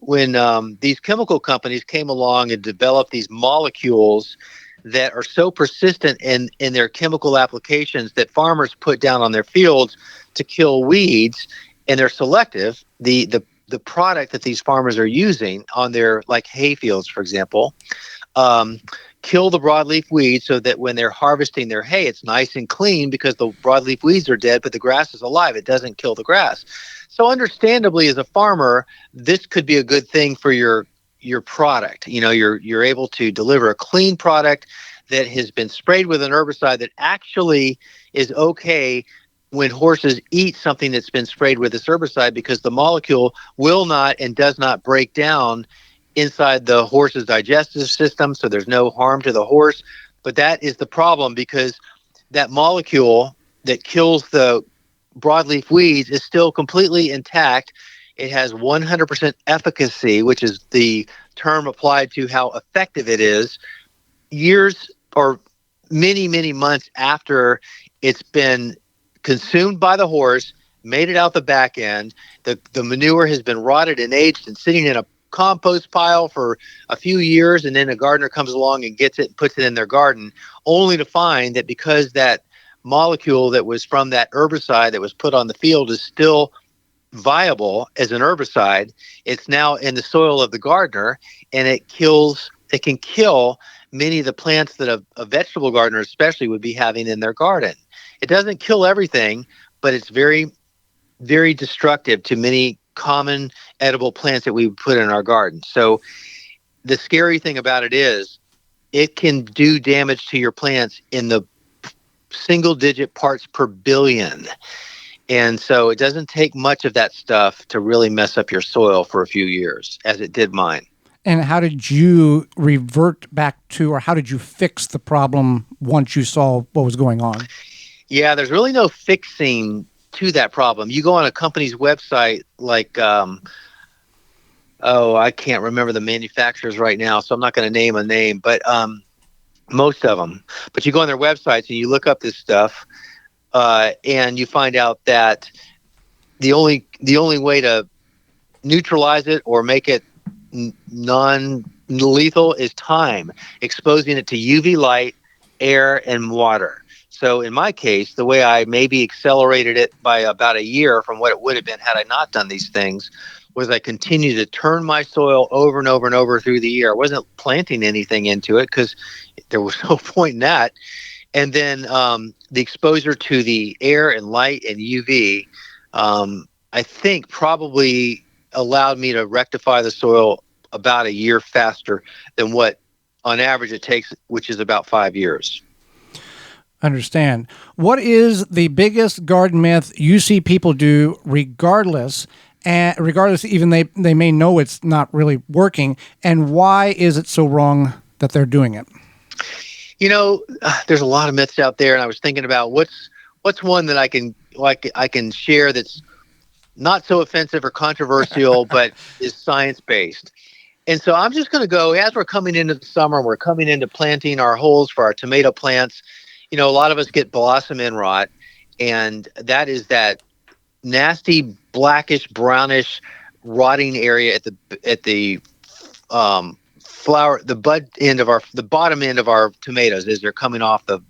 Speaker 5: these chemical companies came along and developed these molecules that are so persistent in their chemical applications that farmers put down on their fields to kill weeds, and they're selective, the product that these farmers are using on their, like, hay fields, for example, kill the broadleaf weeds so that when they're harvesting their hay, it's nice and clean because the broadleaf weeds are dead, but the grass is alive. It doesn't kill the grass. So understandably, as a farmer, this could be a good thing for your product. You're able to deliver a clean product that has been sprayed with an herbicide that actually is okay when horses eat something that's been sprayed with this herbicide, because the molecule will not and does not break down inside the horse's digestive system, so there's no harm to the horse. But that is the problem, because that molecule that kills the broadleaf weeds is still completely intact. It has 100% efficacy, which is the term applied to how effective it is, years or many, many months after it's been consumed by the horse, made it out the back end. The manure has been rotted and aged and sitting in a compost pile for a few years, and then a gardener comes along and gets it and puts it in their garden, only to find that because that molecule that was from that herbicide that was put on the field is still viable as an herbicide, it's now in the soil of the gardener, and it can kill many of the plants that a vegetable gardener especially would be having in their garden. It doesn't kill everything, but it's very, very destructive to many common edible plants that we put in our garden. So the scary thing about it is it can do damage to your plants in the single digit parts per billion. And so it doesn't take much of that stuff to really mess up your soil for a few years, as it did mine.
Speaker 2: And how did you revert back to, or how did you fix the problem once you saw what was going on?
Speaker 5: Yeah, there's really no fixing to that problem. You go on a company's website, like, I can't remember the manufacturers right now, so I'm not going to name a name, but most of them. But you go on their websites and you look up this stuff, and you find out that the only way to neutralize it or make it non-lethal is time, exposing it to UV light, air, and water. So in my case, the way I maybe accelerated it by about a year from what it would have been had I not done these things was I continued to turn my soil over and over and over through the year. I wasn't planting anything into it because there was no point in that. And then the exposure to the air and light and UV, I think probably allowed me to rectify the soil about a year faster than what on average it takes, which is about 5 years.
Speaker 2: Understand. What is the biggest garden myth you see people do regardless even they may know it's not really working, and why is it so wrong that they're doing it?
Speaker 5: There's a lot of myths out there, and I was thinking about what's one that I can share that's not so offensive or controversial, but is science-based. And so I'm just going to go, as we're coming into the summer, we're coming into planting our holes for our tomato plants. A lot of us get blossom end rot, and that is that nasty blackish, brownish, rotting area at the flower, the bottom end of our tomatoes as they're coming out of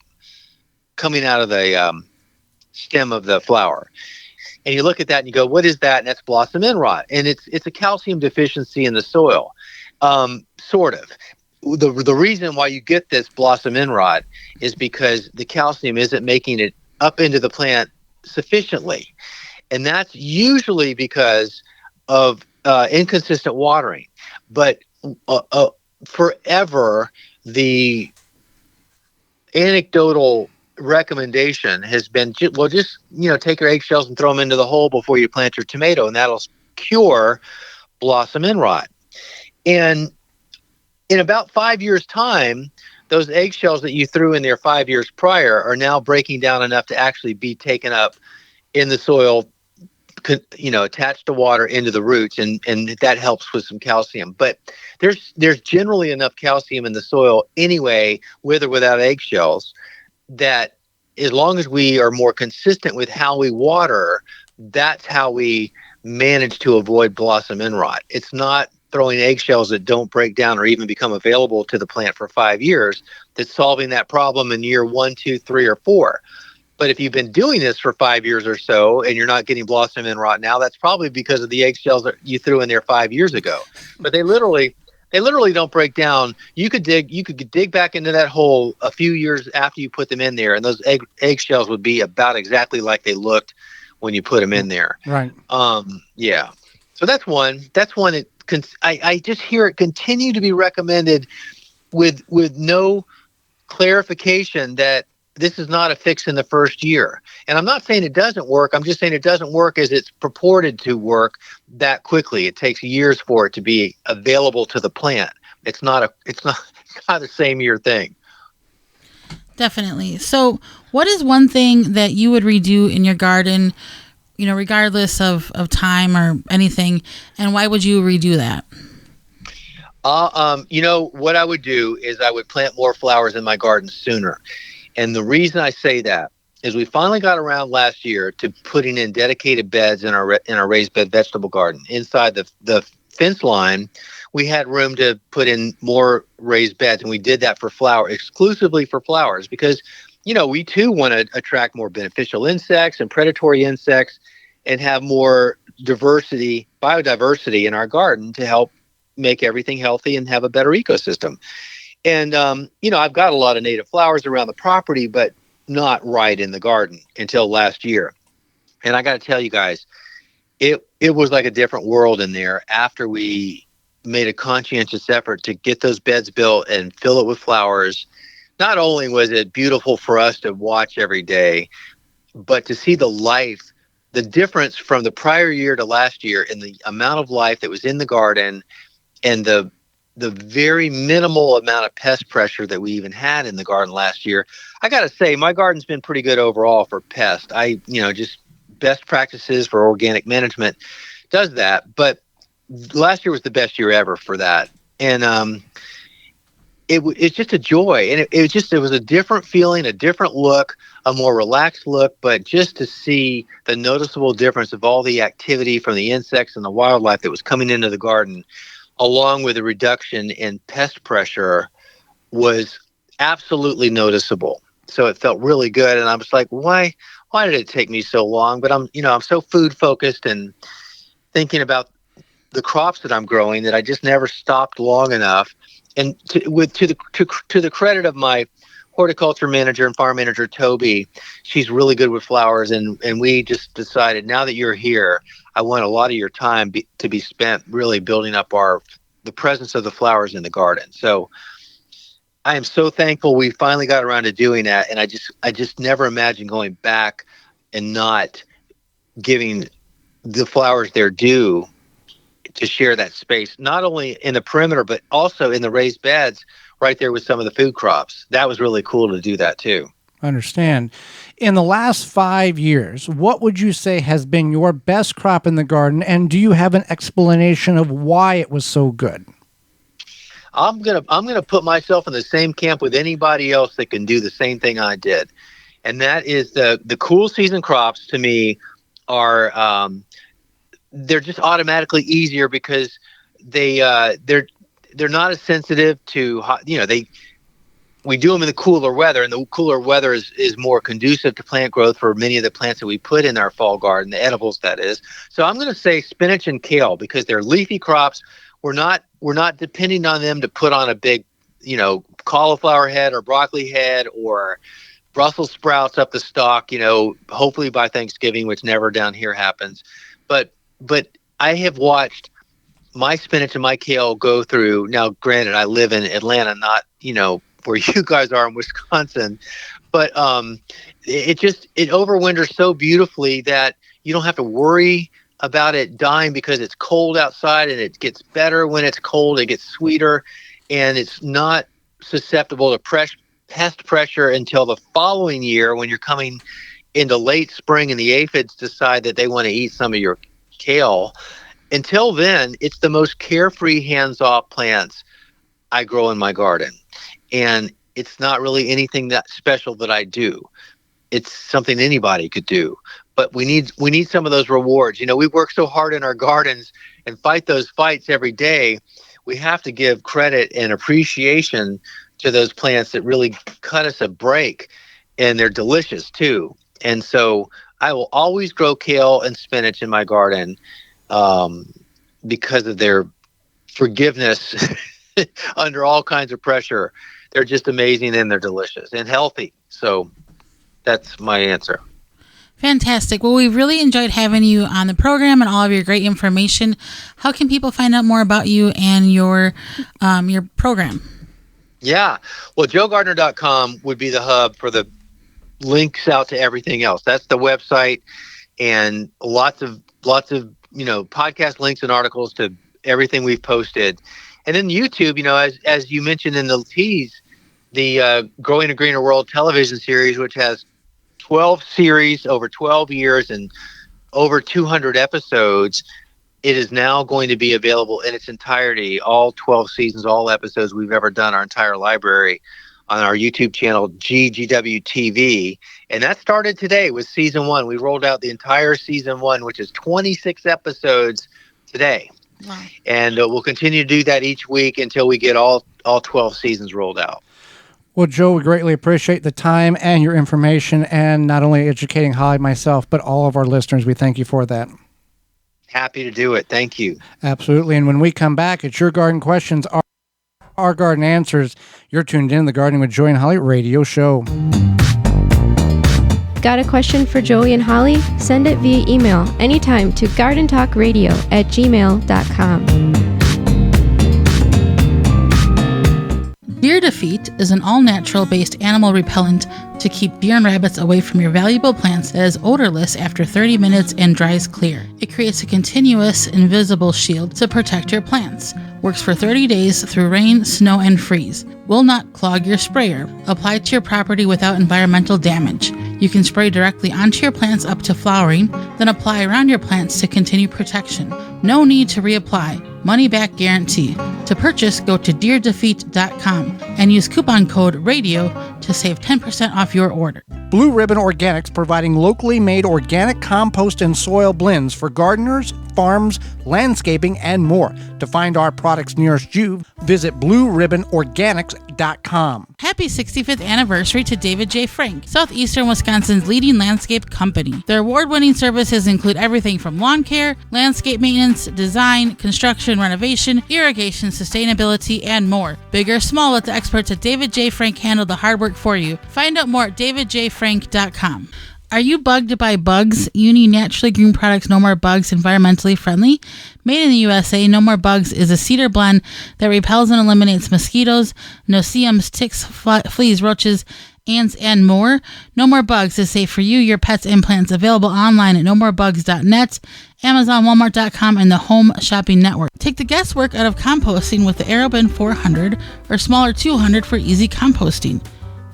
Speaker 5: the stem of the flower. And you look at that and you go, what is that? And that's blossom end rot. And it's a calcium deficiency in the soil, sort of. the reason why you get this blossom end rot is because the calcium isn't making it up into the plant sufficiently. And that's usually because of inconsistent watering. But forever, the anecdotal recommendation has been, just take your eggshells and throw them into the hole before you plant your tomato, and that'll cure blossom end rot. And in about 5 years' time, those eggshells that you threw in there 5 years prior are now breaking down enough to actually be taken up in the soil, attached to water into the roots, and that helps with some calcium. But there's generally enough calcium in the soil anyway, with or without eggshells, that as long as we are more consistent with how we water, that's how we manage to avoid blossom end rot. It's not throwing eggshells that don't break down or even become available to the plant for 5 years that's solving that problem in year 1, 2, 3, or 4. But if you've been doing this for 5 years or so and you're not getting blossom end rot now, that's probably because of the eggshells that you threw in there 5 years ago. But they literally don't break down. You could dig back into that hole a few years after you put them in there, and those eggshells would be about exactly like they looked when you put them in there.
Speaker 2: Right.
Speaker 5: Yeah. So that's one. I just hear it continue to be recommended with no clarification that this is not a fix in the first year. And I'm not saying it doesn't work. I'm just saying it doesn't work as it's purported to work that quickly. It takes years for it to be available to the plant. It's not a same year thing.
Speaker 4: Definitely. So what is one thing that you would redo in your garden, regardless of time or anything, and why would you redo that?
Speaker 5: What I would do is I would plant more flowers in my garden sooner. And the reason I say that is we finally got around last year to putting in dedicated beds in our raised bed vegetable garden. Inside the fence line, we had room to put in more raised beds, and we did that exclusively for flowers, because we too want to attract more beneficial insects and predatory insects and have more biodiversity in our garden to help make everything healthy and have a better ecosystem. And, I've got a lot of native flowers around the property, but not right in the garden until last year. And I got to tell you guys, it was like a different world in there after we made a conscientious effort to get those beds built and fill it with flowers. Not only was it beautiful for us to watch every day, but to see the difference from the prior year to last year in the amount of life that was in the garden, and the very minimal amount of pest pressure that we even had in the garden last year. I got to say, my garden's been pretty good overall for pests. Just best practices for organic management does that. But last year was the best year ever for that. And it's just a joy. And it was a different feeling, a different look, a more relaxed look. But just to see the noticeable difference of all the activity from the insects and the wildlife that was coming into the garden, along with a reduction in pest pressure, was absolutely noticeable. So it felt really good. And I was like, why did it take me so long? But I'm so food focused and thinking about the crops that I'm growing that I just never stopped long enough. And to the credit of my horticulture manager and farm manager, Toby, she's really good with flowers. And we just decided, now that you're here, I want a lot of your time to be spent really building up the presence of the flowers in the garden. So I am so thankful we finally got around to doing that. And I just never imagined going back and not giving the flowers their due to share that space, not only in the perimeter, but also in the raised beds right there with some of the food crops. That was really cool to do that too.
Speaker 2: Understand. In the last 5 years, what would you say has been your best crop in the garden, and do you have an explanation of why it was so good?
Speaker 5: I'm gonna put myself in the same camp with anybody else that can do the same thing I did, and that is the cool season crops. To me, are they're just automatically easier because they're not as sensitive to hot. We do them in the cooler weather, and the cooler weather is more conducive to plant growth for many of the plants that we put in our fall garden, the edibles, that is. So I'm going to say spinach and kale, because they're leafy crops. We're not depending on them to put on a big cauliflower head or broccoli head or Brussels sprouts up the stalk, hopefully by Thanksgiving, which never down here happens. But I have watched my spinach and my kale go through. Now, granted, I live in Atlanta, not, where you guys are in Wisconsin, but it overwinters so beautifully that you don't have to worry about it dying because it's cold outside, and it gets better when it's cold. It gets sweeter, and it's not susceptible to pest pressure until the following year when you're coming into late spring and the aphids decide that they want to eat some of your kale. Until then, it's the most carefree, hands-off plants I grow in my garden. And it's not really anything that special that I do. It's something anybody could do. But we need some of those rewards. We work so hard in our gardens and fight those fights every day. We have to give credit and appreciation to those plants that really cut us a break, and they're delicious too. And so I will always grow kale and spinach in my garden because of their forgiveness under all kinds of pressure. They're just amazing, and they're delicious and healthy. So that's my answer.
Speaker 4: Fantastic. Well, we really enjoyed having you on the program and all of your great information. How can people find out more about you and your program?
Speaker 5: Yeah. Well, joegardener.com would be the hub for the links out to everything else. That's the website, and lots of podcast links and articles to everything we've posted. And then YouTube, as you mentioned in the tease, the Growing a Greener World television series, which has 12 series over 12 years and over 200 episodes. It is now going to be available in its entirety, all 12 seasons, all episodes we've ever done, our entire library, on our YouTube channel, GGW TV. And that started today with season 1. We rolled out the entire season 1, which is 26 episodes today. Wow. And we'll continue to do that each week until we get all 12 seasons rolled out.
Speaker 2: Well, Joe, we greatly appreciate the time and your information, and not only educating Holly, myself, but all of our listeners. We thank you for that.
Speaker 5: Happy to do it. Thank you.
Speaker 2: Absolutely. And when we come back, it's Your Garden Questions, Our Garden Answers. You're tuned in to the Gardening with Joey and Holly radio show.
Speaker 3: Got a question for Joey and Holly? Send it via email anytime to gardentalkradio@gmail.com.
Speaker 4: Deer Defeat is an all-natural based animal repellent to keep deer and rabbits away from your valuable plants that is odorless after 30 minutes and dries clear. It creates a continuous, invisible shield to protect your plants. Works for 30 days through rain, snow, and freeze. Will not clog your sprayer. Apply to your property without environmental damage. You can spray directly onto your plants up to flowering, then apply around your plants to continue protection. No need to reapply. Money back guarantee. To purchase, go to deerdefeat.com and use coupon code RADIO to save 10% off your order.
Speaker 2: Blue Ribbon Organics, providing locally made organic compost and soil blends for gardeners, farms, landscaping, and more. To find our products nearest you, visit blueribbonorganics.com.
Speaker 4: Happy 65th anniversary to David J. Frank, Southeastern Wisconsin's leading landscape company. Their award-winning services include everything from lawn care, landscape maintenance, design, construction, renovation, irrigation, sustainability, and more. Big or small, let the experts at David J. Frank handle the hard work for you. Find out more at davidjfrank.com. Are you bugged by bugs? You need Naturally Green Products No More Bugs, environmentally friendly. Made in the USA, No More Bugs is a cedar blend that repels and eliminates mosquitoes, no-see-ums, ticks, fleas, roaches, ants, and more. No More Bugs is safe for you, your pets, and plants. Available online at nomorebugs.net, Amazon, Walmart.com, and the Home Shopping Network. Take the guesswork out of composting with the AeroBin 400 or smaller 200 for easy composting.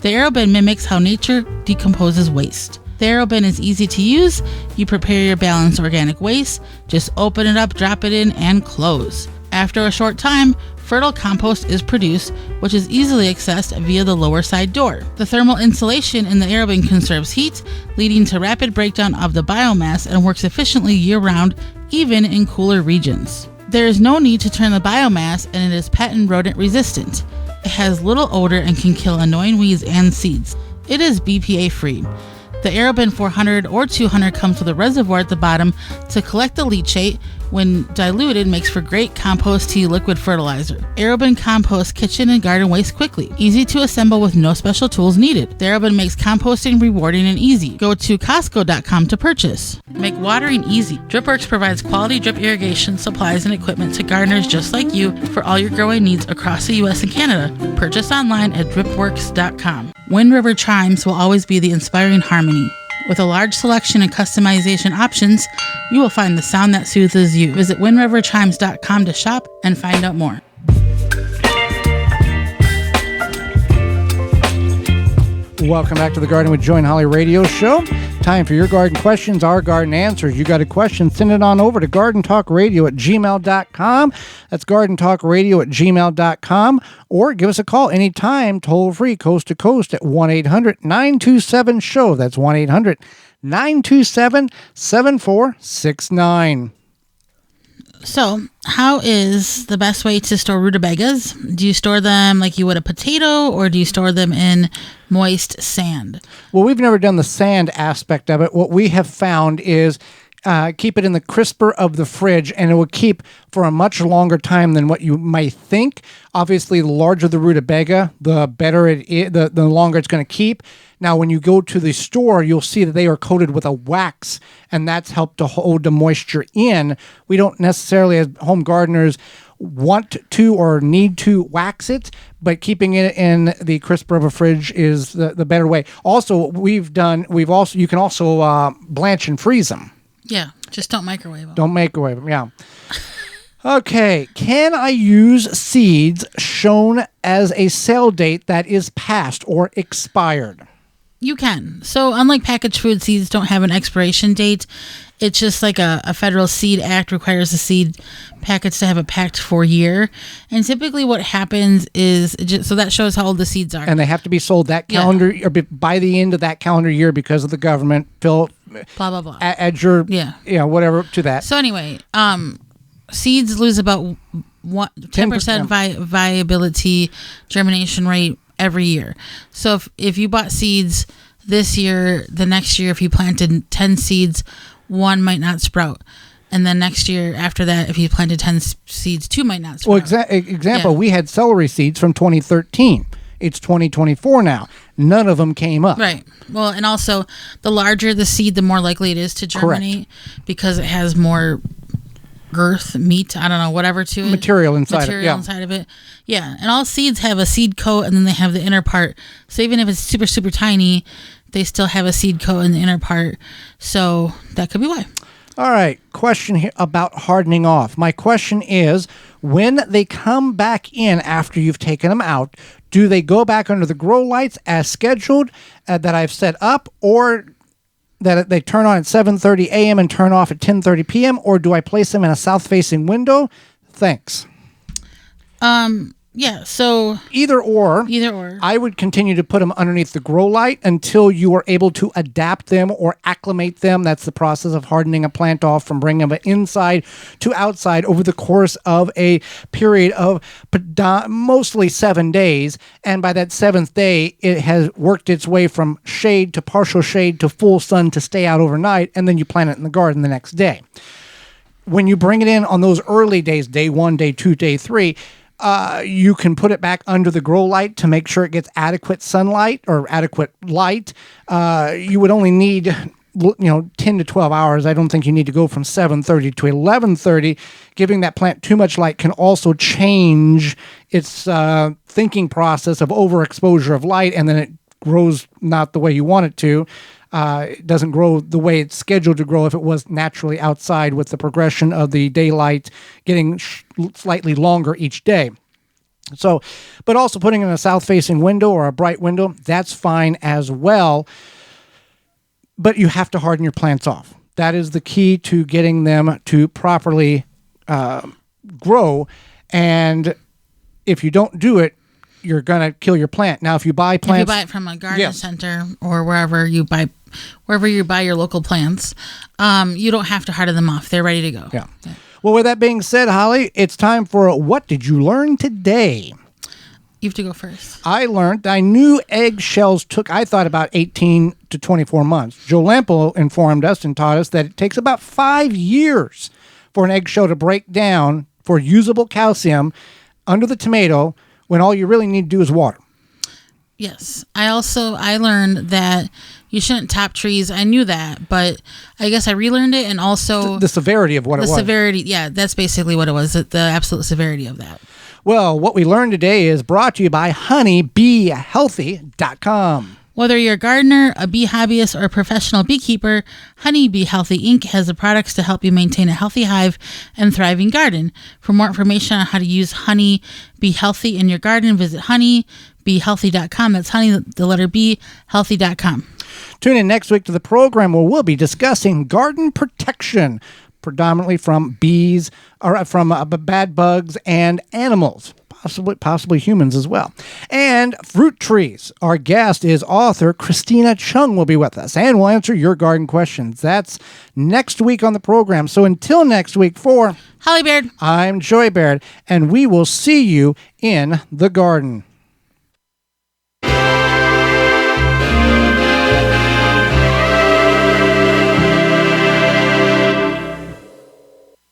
Speaker 4: The AeroBin mimics how nature decomposes waste. The AeroBin is easy to use. You prepare your balanced organic waste, just open it up, drop it in, and close. After a short time, fertile compost is produced, which is easily accessed via the lower side door. The thermal insulation in the AeroBin conserves heat, leading to rapid breakdown of the biomass, and works efficiently year-round, even in cooler regions. There is no need to turn the biomass, and it is pet and rodent resistant. It has little odor and can kill annoying weeds and seeds. It is BPA-free. The AeroBin 400 or 200 comes with a reservoir at the bottom to collect the leachate, When diluted, makes for great compost tea liquid fertilizer. Aerobin composts kitchen and garden waste quickly. Easy to assemble with no special tools needed. The Aerobin makes composting rewarding and easy. Go to Costco.com to purchase. Make watering easy. DripWorks provides quality drip irrigation supplies and equipment to gardeners just like you for all your growing needs across the U.S. and Canada. Purchase online at dripworks.com. Wind River chimes will always be the inspiring harmony. With a large selection and customization options, you will find the sound that soothes you. Visit windriverchimes.com to shop and find out more.
Speaker 2: Welcome back to the Garden with Joy and Holly radio show. Time for your garden questions, our garden answers. You got a question, send it on over to gardentalkradio@gmail.com. That's gardentalkradio@gmail.com. Or give us a call anytime, toll free, coast to coast at 1-800-927-SHOW. That's 1-800-927-7469.
Speaker 4: So, how is the best way to store rutabagas? Do you store them like you would a potato, or do you store them in moist sand?
Speaker 2: Well, we've never done the sand aspect of it. What we have found is keep it in the crisper of the fridge, and it will keep for a much longer time than what you might think. Obviously, the larger the rutabaga, the better it is, the longer it's going to keep. Now, when you go to the store, you'll see that they are coated with a wax, and that's helped to hold the moisture in. We don't necessarily, as home gardeners, want to or need to wax it, but keeping it in the crisper of a fridge is the better way. Also, you can also blanch and freeze them.
Speaker 4: Yeah, just don't microwave them.
Speaker 2: Don't microwave them, yeah. Okay, can I use seeds shown as a sale date that is past or expired?
Speaker 4: You can. So unlike packaged food, seeds don't have an expiration date. It's just like a federal seed act requires the seed packets to have a packed for year. And typically what happens is, so that shows how old the seeds are.
Speaker 2: And they have to be sold that calendar, or by the end of that calendar year because of the government. Blah,
Speaker 4: blah, blah.
Speaker 2: Add your, whatever to that.
Speaker 4: So anyway, seeds lose about 10% viability germination rate every year. So if you bought seeds this year, the next year, if you planted 10 seeds, one might not sprout. And then next year after that, if you planted 10 seeds, two might not sprout.
Speaker 2: Well, example, we had celery seeds from 2013. It's 2024 now. None of them came up.
Speaker 4: Right. Well, and also the larger the seed, the more likely it is to germinate. Correct. Because it has more girth, meat, I don't know, whatever to it.
Speaker 2: Material inside
Speaker 4: of it. Yeah. And all seeds have a seed coat, and then they have the inner part. So even if it's super, super tiny, they still have a seed coat in the inner part. So that could be why.
Speaker 2: All right. Question here about hardening off. My question is, when they come back in after you've taken them out, do they go back under the grow lights as scheduled that I've set up, or that they turn on at 7:30 a.m. and turn off at 10:30 p.m., or do I place them in a south-facing window? Thanks.
Speaker 4: Yeah, so
Speaker 2: either or. I would continue to put them underneath the grow light until you are able to adapt them or acclimate them. That's the process of hardening a plant off from bringing them inside to outside over the course of a period of mostly 7 days. And by that 7th day, it has worked its way from shade to partial shade to full sun to stay out overnight, and then you plant it in the garden the next day. When you bring it in on those early days, day 1, day 2, day 3, you can put it back under the grow light to make sure it gets adequate sunlight or adequate light. You would only need 10 to 12 hours. I don't think you need to go from 7:30 to 11:30. Giving that plant too much light can also change its thinking process of overexposure of light, and then it grows not the way you want it to. It doesn't grow the way it's scheduled to grow if it was naturally outside, with the progression of the daylight getting slightly longer each day. So, but also putting in a south-facing window or a bright window, that's fine as well. But you have to harden your plants off. That is the key to getting them to properly grow. And if you don't do it, you're going to kill your plant. Now, if you buy plants...
Speaker 4: If you buy it from a garden center or wherever you buy your local plants, you don't have to harden them off. They're ready to go.
Speaker 2: Yeah. Well, with that being said, Holly, it's time for What Did You Learn Today?
Speaker 4: You have to go first.
Speaker 2: I knew eggshells took, I thought, about 18 to 24 months. Joe Lampo informed us and taught us that it takes about 5 years for an eggshell to break down for usable calcium under the tomato when all you really need to do is water.
Speaker 4: Yes. I learned that you shouldn't top trees. I knew that, but I guess I relearned it, and also
Speaker 2: The severity of what it was.
Speaker 4: the severity. Yeah, that's basically what it was. The absolute severity of that.
Speaker 2: Well, what we learned today is brought to you by honeybeehealthy.com.
Speaker 4: Whether you're a gardener, a bee hobbyist, or a professional beekeeper, Honey Bee Healthy Inc. has the products to help you maintain a healthy hive and thriving garden. For more information on how to use Honey Bee Healthy in your garden, visit honeybeehealthy.com. That's honey, the letter B, healthy.com.
Speaker 2: Tune in next week to the program where we'll be discussing garden protection, predominantly from bees, or from bad bugs and animals. Possibly humans as well. And fruit trees. Our guest is author Christina Chung will be with us, and we'll answer your garden questions. That's next week on the program. So until next week, for
Speaker 4: Holly Baird,
Speaker 2: I'm Joy Baird, and we will see you in the garden.